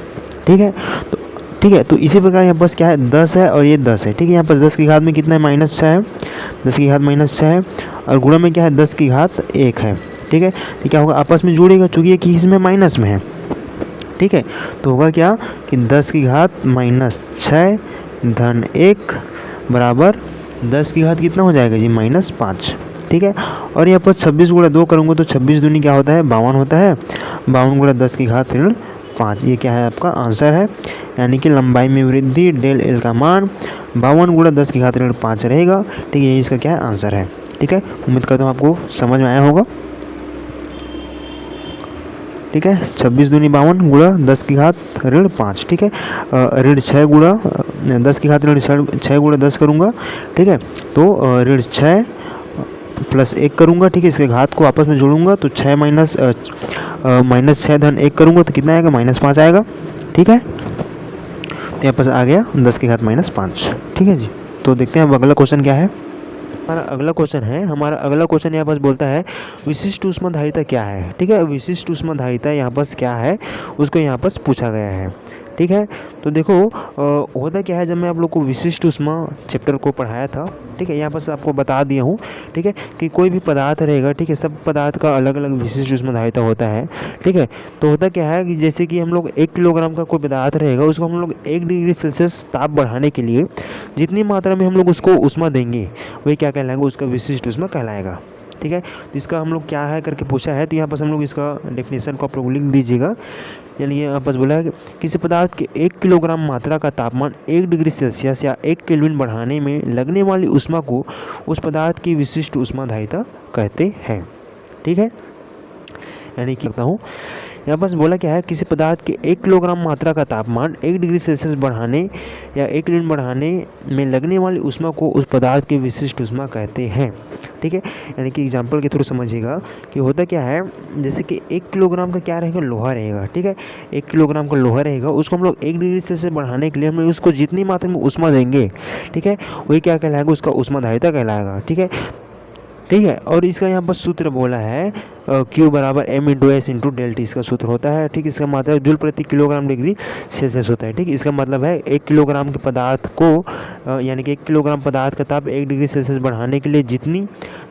ठीक है। तो ठीक है, तो इसी प्रकार यहाँ पास क्या है 10 है और ये 10 है, ठीक है। यहाँ पर 10 की घात में कितना है, -6 है, 10 की घात -6 है, और गुणा में क्या है 10 की घात 1 है, ठीक है। तो क्या होगा, आपस में जुड़ेगा, चूँकि ये कि इसमें माइनस में है, ठीक है। तो होगा क्या कि 10 की घात -6 धन 1 बराबर 10 की घात कितना हो जाएगा जी, -5, ठीक है। और यहाँ पर 26 × 2 करूँगा तो 26 दूनी क्या होता है, 52 होता है, 52 × 10 की घात 5, ये क्या है आपका आंसर है। यानी कि लंबाई में वृद्धि डेल एल का मान 52 × 10 की घात 5 रहेगा, ठीक है। ये इसका क्या है, आंसर है, ठीक है। उम्मीद करता हूँ आपको समझ में आया होगा, ठीक है। 26 दूनी 52 गुणा 10 की घात 5, ठीक है। 6 गुणा 10 की घात 6 गुणा 10 करूँगा, ठीक है। तो 6 + 1 करूँगा, ठीक है। इसके घात को आपस में जोड़ूंगा तो 6 - 6 धन 1 करूँगा तो कितना आएगा, -5 आएगा, ठीक है। तो यहाँ पर आ गया 10 की घात -5, ठीक है जी। तो देखते हैं अब अगला क्वेश्चन क्या है। हमारा अगला क्वेश्चन यहाँ पर बोलता है विशिष्ट ऊष्माधारिता क्या है, ठीक है। विशिष्ट ऊष्माधारिता यहाँ पर क्या है उसको यहाँ पर पूछा गया है, ठीक है। तो देखो होता क्या है, जब मैं आप लोग को विशिष्ट ऊष्मा चैप्टर को पढ़ाया था, ठीक है, यहाँ पर आपको बता दिया हूँ, ठीक है, कि कोई भी पदार्थ रहेगा, ठीक है, सब पदार्थ का अलग अलग विशिष्ट ऊष्माधारिता होता है, ठीक है। तो होता क्या है कि जैसे कि हम लोग 1 किलोग्राम का कोई पदार्थ रहेगा, उसको हम लोग 1 डिग्री सेल्सियस ताप बढ़ाने के लिए जितनी मात्रा में हम लोग उसको ऊष्मा देंगे वही क्या कहलाएगा, उसका विशिष्ट ऊष्मा कहलाएगा, ठीक है। तो इसका हम लोग क्या है करके पूछा है, तो यहाँ पर हम लोग इसका डेफिनेशन को आप लोग लिख लीजिएगा। यानी यहाँ पर बोला है कि किसी पदार्थ के 1 किलोग्राम मात्रा का तापमान 1 डिग्री सेल्सियस या 1 केल्विन बढ़ाने में लगने वाली ऊष्मा को उस पदार्थ की विशिष्ट ऊष्माधारिता कहते हैं, ठीक है। यानी कि कहता हूँ यहाँ पर बोला क्या है, किसी पदार्थ के 1 किलोग्राम मात्रा का तापमान 1 डिग्री सेल्सियस बढ़ाने या 1 केल्विन बढ़ाने में लगने वाली ऊष्मा को उस पदार्थ की विशिष्ट ऊष्मा कहते हैं, ठीक है। यानी कि एग्जांपल के थ्रू समझिएगा कि होता क्या है, जैसे कि 1 किलोग्राम का क्या रहेगा, लोहा रहेगा, ठीक है। 1 किलोग्राम का लोहा रहेगा, उसको हम लोग 1 डिग्री सेल्सियस बढ़ाने के लिए हम उसको जितनी मात्रा में ऊष्मा देंगे, ठीक है, वही क्या कहलाएगा, उसका ऊष्माधारिता कहलाएगा, ठीक है। ठीक है। और इसका यहाँ पर सूत्र बोला है Q बराबर m into S into del T इसका सूत्र होता है। ठीक, इसका मतलब जूल प्रति किलोग्राम डिग्री सेल्सियस होता है। ठीक, इसका मतलब है 1 किलोग्राम के पदार्थ को यानी कि 1 किलोग्राम पदार्थ का ताप 1 डिग्री सेल्सियस बढ़ाने के लिए जितनी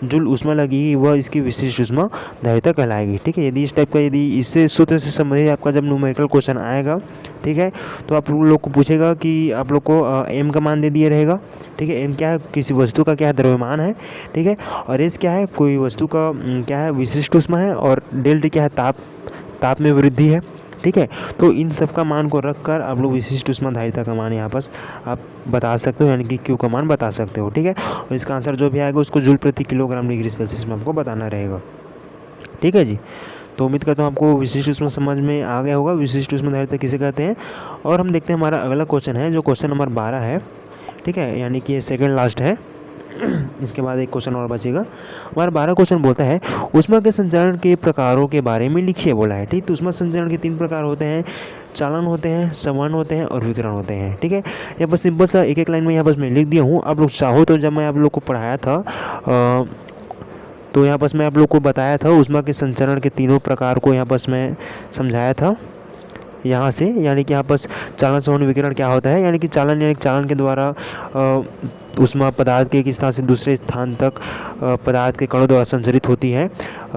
जूल ऊष्मा लगेगी वह इसकी विशिष्ट ऊष्मा धारिता कहलाएगी। ठीक है, यदि इस टाइप का यदि इससे सूत्र से संबंधित आपका जब न्यूमेरिकल क्वेश्चन आएगा, ठीक है, तो आप लोग को पूछेगा कि आप लोग को m का मान दे दिया रहेगा। ठीक है, m क्या है, किसी वस्तु का क्या है, द्रव्यमान है। ठीक है, और s क्या है, कोई वस्तु का क्या है, विशिष्ट ऊष्मा है। और डेल टी क्या है, ताप में वृद्धि है। ठीक है, तो इन सब का मान को रखकर आप लोग विशिष्ट ऊष्मा धारिता का मान यहाँ पर आप बता सकते हो, यानी कि Q का मान बता सकते हो। ठीक है, और इसका आंसर जो भी आएगा उसको जूल प्रति किलोग्राम डिग्री सेल्सियस में आपको बताना रहेगा। ठीक है जी, तो उम्मीद करता हूँ आपको विशिष्ट ऊष्मा समझ में आ गया होगा, विशिष्ट ऊष्मा धारिता किसे कहते हैं। और हम देखते हैं हमारा अगला क्वेश्चन है जो क्वेश्चन नंबर 12 है। ठीक है, यानी कि ये सेकंड लास्ट है, इसके बाद एक क्वेश्चन और बचेगा। हमारा 12 क्वेश्चन बोलता है ऊष्मा के संचरण के प्रकारों के बारे में लिखिए बोला है। ठीक, तो ऊष्मा संचरण के 3 प्रकार होते हैं, चालन होते हैं, संवहन होते हैं और विकिरण होते हैं। ठीक है, यहाँ पर सिंपल सा एक लाइन में यहाँ पर मैं लिख दिया हूँ। आप लोग चाहो तो जब मैं आप लोग को पढ़ाया था तो यहाँ पर मैं आप लोग को बताया था ऊष्मा के संचरण के तीनों प्रकार को यहाँ पर मैं समझाया था यहाँ से, यानी कि यहाँ पर चालन, संवहन, विकिरण क्या होता है। यानी कि चालन यानी चालन के द्वारा ऊष्मा पदार्थ के एक स्थान से दूसरे स्थान तक पदार्थ के कणों द्वारा संचरित होती है।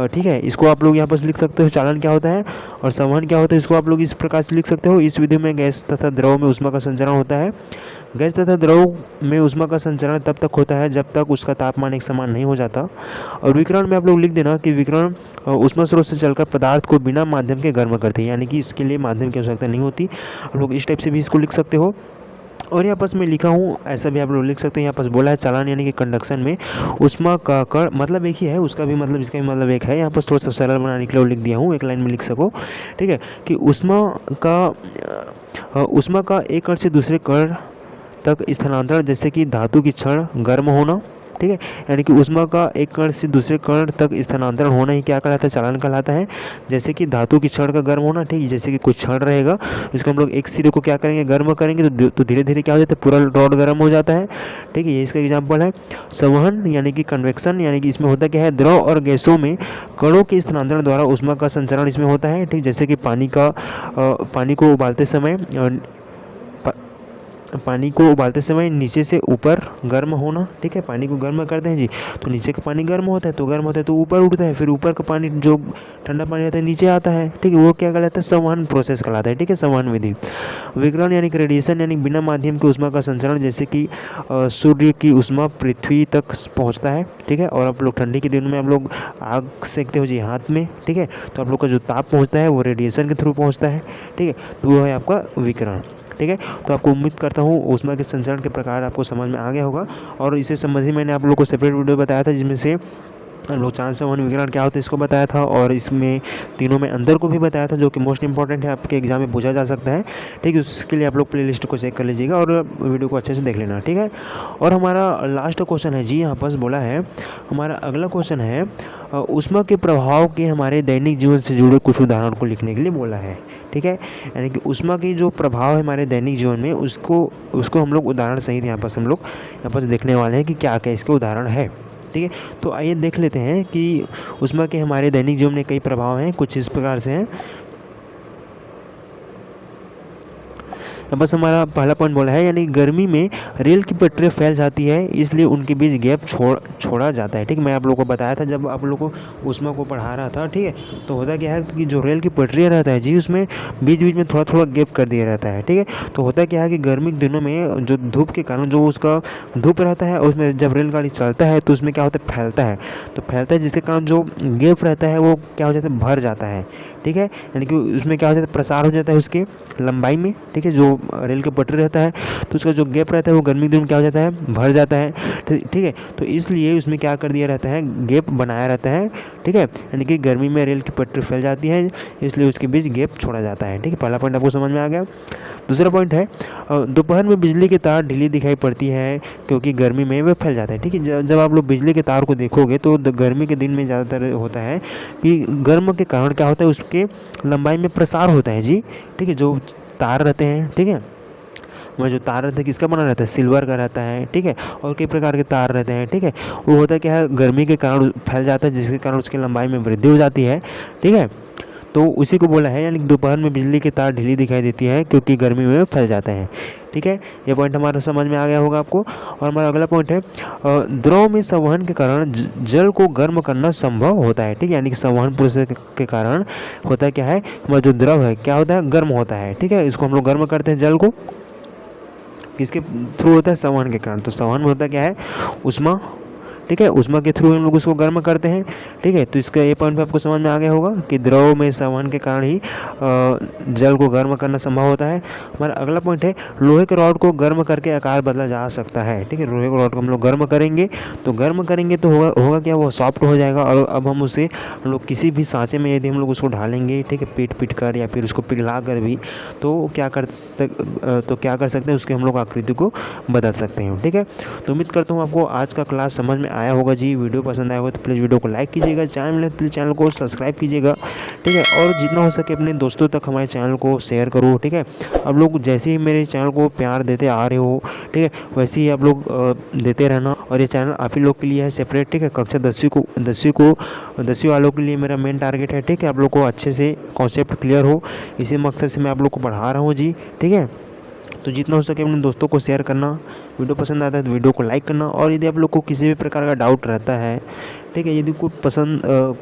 ठीक है, इसको आप लोग यहाँ पर लिख सकते हो चालन क्या होता है, और संवहन क्या होता है, इसको आप लोग इस प्रकार से लिख सकते हो। इस विधि में गैस तथा द्रव में ऊष्मा का संचरण होता है। गैस तथा द्रव में ऊष्मा का संचरण तब तक होता है जब तक उसका तापमान एक समान नहीं हो जाता। और विकिरण में आप लोग लिख देना कि विकिरण ऊष्मा स्रोत से चलकर पदार्थ को बिना माध्यम के गर्म करते हैं, यानी कि इसके लिए माध्यम की आवश्यकता नहीं होती। आप लोग इस टाइप से भी इसको लिख सकते हो। और यहाँ पास मैं लिखा हूँ ऐसा भी आप लोग लिख सकते हैं। यहाँ पास बोला है चालन यानी कि कंडक्शन में ऊष्मा का कण, मतलब एक ही है, उसका भी मतलब इसका भी मतलब एक है। यहाँ पास थोड़ा सा सरल बनाने के लिए लिख दिया हूँ, एक लाइन में लिख सको। ठीक है, कि ऊष्मा का एक कण से दूसरे कण तक स्थानांतरण, जैसे कि धातु की क्षण गर्म होना। ठीक है, यानी कि ऊष्मा का एक कण से दूसरे कण तक स्थानांतरण होना ही क्या कहलाता है, चालन कहलाता है। जैसे कि धातु की क्षण का गर्म होना, ठीक है, जैसे कि कुछ क्षण रहेगा इसको हम लोग एक सिरे को क्या करेंगे, गर्म करेंगे तो धीरे धीरे क्या हो जाता है, पूरा रॉड गर्म हो जाता है। ठीक है, ये इसका एग्जाम्पल है। संवहन यानी कि कन्वेक्शन, यानी कि इसमें होता क्या है, द्रव और गैसों में कणों के स्थानांतरण द्वारा ऊष्मा का संचरण इसमें होता है। ठीक, जैसे कि पानी को उबालते समय नीचे से ऊपर गर्म होना। ठीक है, पानी को गर्म करते हैं जी, तो नीचे का पानी गर्म होता है, तो ऊपर उठता है, फिर ऊपर का पानी जो ठंडा पानी रहता है नीचे आता है। ठीक है, वो क्या कहलाता है, संवहन प्रोसेस कहलाता है। ठीक है, संवहन विधि। विकिरण यानी कि रेडिएशन, यानी बिना माध्यम के ऊष्मा का संचरण, जैसे कि सूर्य की ऊष्मा पृथ्वी तक पहुँचता है। ठीक है, और आप लोग ठंडी के दिन में आप लोग आग सेकते हो जी हाथ में। ठीक है, तो आप लोग का जो ताप पहुँचता है वो रेडिएशन के थ्रू पहुँचता है। ठीक है, तो वो है आपका विकिरण। ठीक है, तो आपको उम्मीद करता हूँ ऊष्मा के संचरण के प्रकार आपको समझ में आ गया होगा। और इससे संबंधित मैंने आप लोगों को सेपरेट वीडियो बताया था, जिसमें से लोग चालन, संवहन, विकिरण क्या होता है इसको बताया था, और इसमें तीनों में अंतर को भी बताया था, जो कि मोस्ट इंपॉर्टेंट है, आपके एग्जाम में पूछा जा सकता है। ठीक है, उसके लिए आप लोग प्लेलिस्ट को चेक कर लीजिएगा और वीडियो को अच्छे से देख लेना। ठीक है, और हमारा लास्ट क्वेश्चन है जी, यहाँ पर बोला है हमारा अगला क्वेश्चन है ऊष्मा के प्रभाव के हमारे दैनिक जीवन से जुड़े कुछ उदाहरण को लिखने के लिए बोला है। ठीक है, यानी कि ऊष्मा की जो प्रभाव है हमारे दैनिक जीवन में उसको हम लोग उदाहरण सहित यहाँ पर देखने वाले हैं कि क्या क्या इसके उदाहरण है। ठीक है, तो आइए देख लेते हैं कि ऊष्मा के हमारे दैनिक जीवन में कई प्रभाव हैं, कुछ इस प्रकार से हैं। बस हमारा पहला पॉइंट बोला है, यानी गर्मी में रेल की पटरियाँ फैल जाती है, इसलिए उनके बीच गैप छोड़ा जाता है। ठीक, मैं आप लोगों को बताया था जब आप लोगों को ऊष्मा को पढ़ा रहा था। ठीक है, तो होता क्या है कि जो रेल की पटरियाँ रहता है जी, उसमें बीच बीच में थोड़ा थोड़ा गैप कर दिया रहता है। ठीक है, तो होता क्या है कि गर्मी के दिनों में जो धूप के कारण जो उसका धूप रहता है, उसमें जब रेलगाड़ी चलता है तो उसमें क्या होता है, फैलता है, जिसके कारण जो गैप रहता है वो क्या हो जाता है, भर जाता है। ठीक है, यानी कि उसमें क्या हो जाता है, प्रसार हो जाता है उसके लंबाई में। ठीक है, जो रेल के पटरी रहता है तो उसका जो गैप रहता है वो गर्मी के दिन में क्या हो जाता है, भर जाता है। ठीक है, तो इसलिए उसमें क्या कर दिया रहता है, गैप बनाया रहता है। ठीक है, यानी कि गर्मी में रेल की पटरी फैल जाती है, इसलिए उसके बीच गैप छोड़ा जाता है। ठीक है, पहला पॉइंट आपको समझ में आ गया। दूसरा पॉइंट है दोपहर में बिजली की तार ढीली दिखाई पड़ती है क्योंकि गर्मी में वह फैल जाता है। ठीक है, जब आप लोग बिजली के तार को देखोगे तो गर्मी के दिन में ज़्यादातर होता है कि गर्म के कारण क्या होता है, उसके लंबाई में प्रसार होता है जी। ठीक है, जो तार रहते हैं, ठीक है, वह जो तार रहता है किसका बना रहता है, सिल्वर का रहता है, ठीक है। और कई प्रकार के तार रहते हैं, ठीक है। वो होता क्या है, गर्मी के कारण फैल जाता है, जिसके कारण उसकी लंबाई में वृद्धि हो जाती है, ठीक है। तो उसी को बोला है, यानी कि दोपहर में बिजली की तार ढीली दिखाई देती है क्योंकि गर्मी में फैल जाते हैं, ठीक है। ये पॉइंट हमारा समझ में आ गया होगा आपको। और हमारा अगला पॉइंट है द्रव में संवहन के कारण जल को गर्म करना संभव होता है, ठीक है। यानी कि संवहन प्रोसेस के कारण होता है क्या है, हमारा जो द्रव है क्या होता है, गर्म होता है, ठीक है। इसको हम लोग गर्म करते हैं जल को, किसके थ्रू होता है, संवहन के कारण। तो संवहन में होता क्या है, उष्मा, ठीक है। उष्मा के थ्रू हम लोग उसको गर्म करते हैं, ठीक है। तो इसका ये पॉइंट भी आपको समझ में आ गया होगा कि द्रव में संवहन के कारण ही जल को गर्म करना संभव होता है। हमारा अगला पॉइंट है लोहे के रॉड को गर्म करके आकार बदला जा सकता है, ठीक है। लोहे के रॉड को हम लोग गर्म करेंगे तो होगा क्या, वो सॉफ्ट हो जाएगा। और अब हम उसे हम लोग किसी भी सांचे में यदि हम लोग उसको ढालेंगे, ठीक है, पीट कर या फिर उसको पिघला कर भी, तो क्या कर सकते हैं, उसके हम लोग आकृति को बदल सकते हैं, ठीक है। तो उम्मीद करता हूँ आपको आज का क्लास समझ में आया होगा जी। वीडियो पसंद आया होगा तो प्लीज़ वीडियो को लाइक कीजिएगा, चैनल में प्लीज़ चैनल को सब्सक्राइब कीजिएगा, ठीक है। और जितना हो सके अपने दोस्तों तक हमारे चैनल को शेयर करो, ठीक है। आप लोग जैसे ही मेरे चैनल को प्यार देते आ रहे हो, ठीक है, वैसे ही आप लोग देते रहना। और ये चैनल आप ही लोग के लिए है सेपरेट, ठीक है। कक्षा 10वीं वालों के लिए मेरा मेन टारगेट है, ठीक है। आप लोग को अच्छे से कॉन्सेप्ट क्लियर हो, इसी मकसद से मैं आप लोग को पढ़ा रहा हूँ जी, ठीक है। तो जितना हो सके अपने दोस्तों को शेयर करना, वीडियो पसंद आता है तो वीडियो को लाइक करना। और यदि आप लोग को किसी भी प्रकार का डाउट रहता है, ठीक है, यदि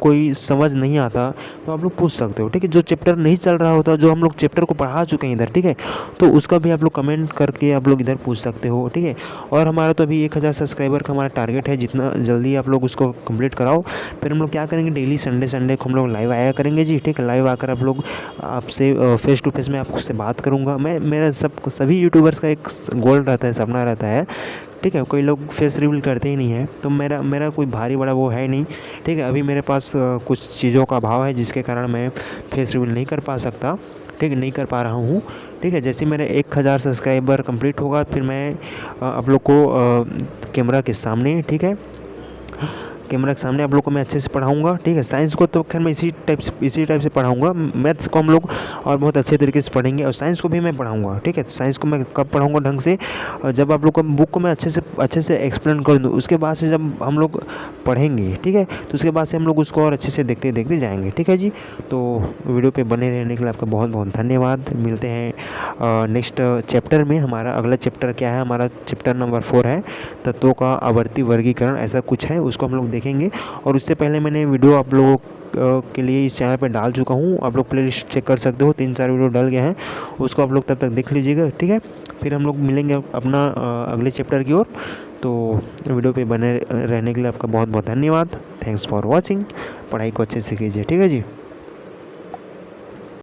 कोई समझ नहीं आता तो आप लोग पूछ सकते हो, ठीक है। जो चैप्टर नहीं चल रहा होता, जो हम लोग चैप्टर को पढ़ा चुके हैं इधर, ठीक है, तो उसका भी आप लोग कमेंट करके आप लोग इधर पूछ सकते हो, ठीक है। और हमारा तो अभी 1000 सब्सक्राइबर का हमारा टारगेट है, जितना जल्दी आप लोग उसको कंप्लीट कराओ। फिर हम लोग क्या करेंगे, डेली संडे को हम लोग लाइव आया करेंगे जी, ठीक है। लाइव आकर आप लोग आपसे फेस टू फेस में आपसे बात करूँगा मैं। मेरा सभी यूट्यूबर्स का एक गोल रहता है, सपना रहता है, ठीक है। कोई लोग फेस रिवील करते ही नहीं है, तो मेरा कोई भारी बड़ा वो है नहीं, ठीक है। अभी मेरे पास कुछ चीज़ों का अभाव है जिसके कारण मैं फेस रिवील नहीं कर पा सकता, ठीक है, नहीं कर पा रहा हूँ, ठीक है। जैसे मेरे 1000 सब्सक्राइबर कंप्लीट होगा फिर मैं आप लोग को कैमरा के सामने, ठीक है, कैमरा के सामने आप लोग को मैं अच्छे से पढ़ाऊंगा, ठीक है। साइंस को तो खैर मैं इसी टाइप से पढ़ाऊंगा। मैथ्स को हम लोग और बहुत अच्छे तरीके से पढ़ेंगे, और साइंस को भी मैं पढ़ाऊंगा, ठीक है। साइंस को मैं कब पढ़ाऊंगा ढंग से, जब आप लोग को बुक को मैं अच्छे से एक्सप्लेन कर दूँ, उसके बाद से जब हम लोग पढ़ेंगे, ठीक है, तो उसके बाद से हम लोग उसको और अच्छे से देखते जाएंगे, ठीक है जी। तो वीडियो पर बने रहने के लिए आपका बहुत बहुत धन्यवाद। मिलते हैं नेक्स्ट चैप्टर में। हमारा अगला चैप्टर क्या है, हमारा चैप्टर नंबर 4 है तत्वों का आवर्ती वर्गीकरण, ऐसा कुछ है, उसको हम लोग देखेंगे। और उससे पहले मैंने वीडियो आप लोगों के लिए इस चैनल पर डाल चुका हूँ, आप लोग प्लेलिस्ट चेक कर सकते हो, 3-4 वीडियो डल गए हैं, उसको आप लोग तब तक देख लीजिएगा, ठीक है। फिर हम लोग मिलेंगे अपना अगले चैप्टर की ओर। तो वीडियो पे बने रहने के लिए आपका बहुत बहुत धन्यवाद। Thanks for watching. पढ़ाई को अच्छे से कीजिए, ठीक है जी।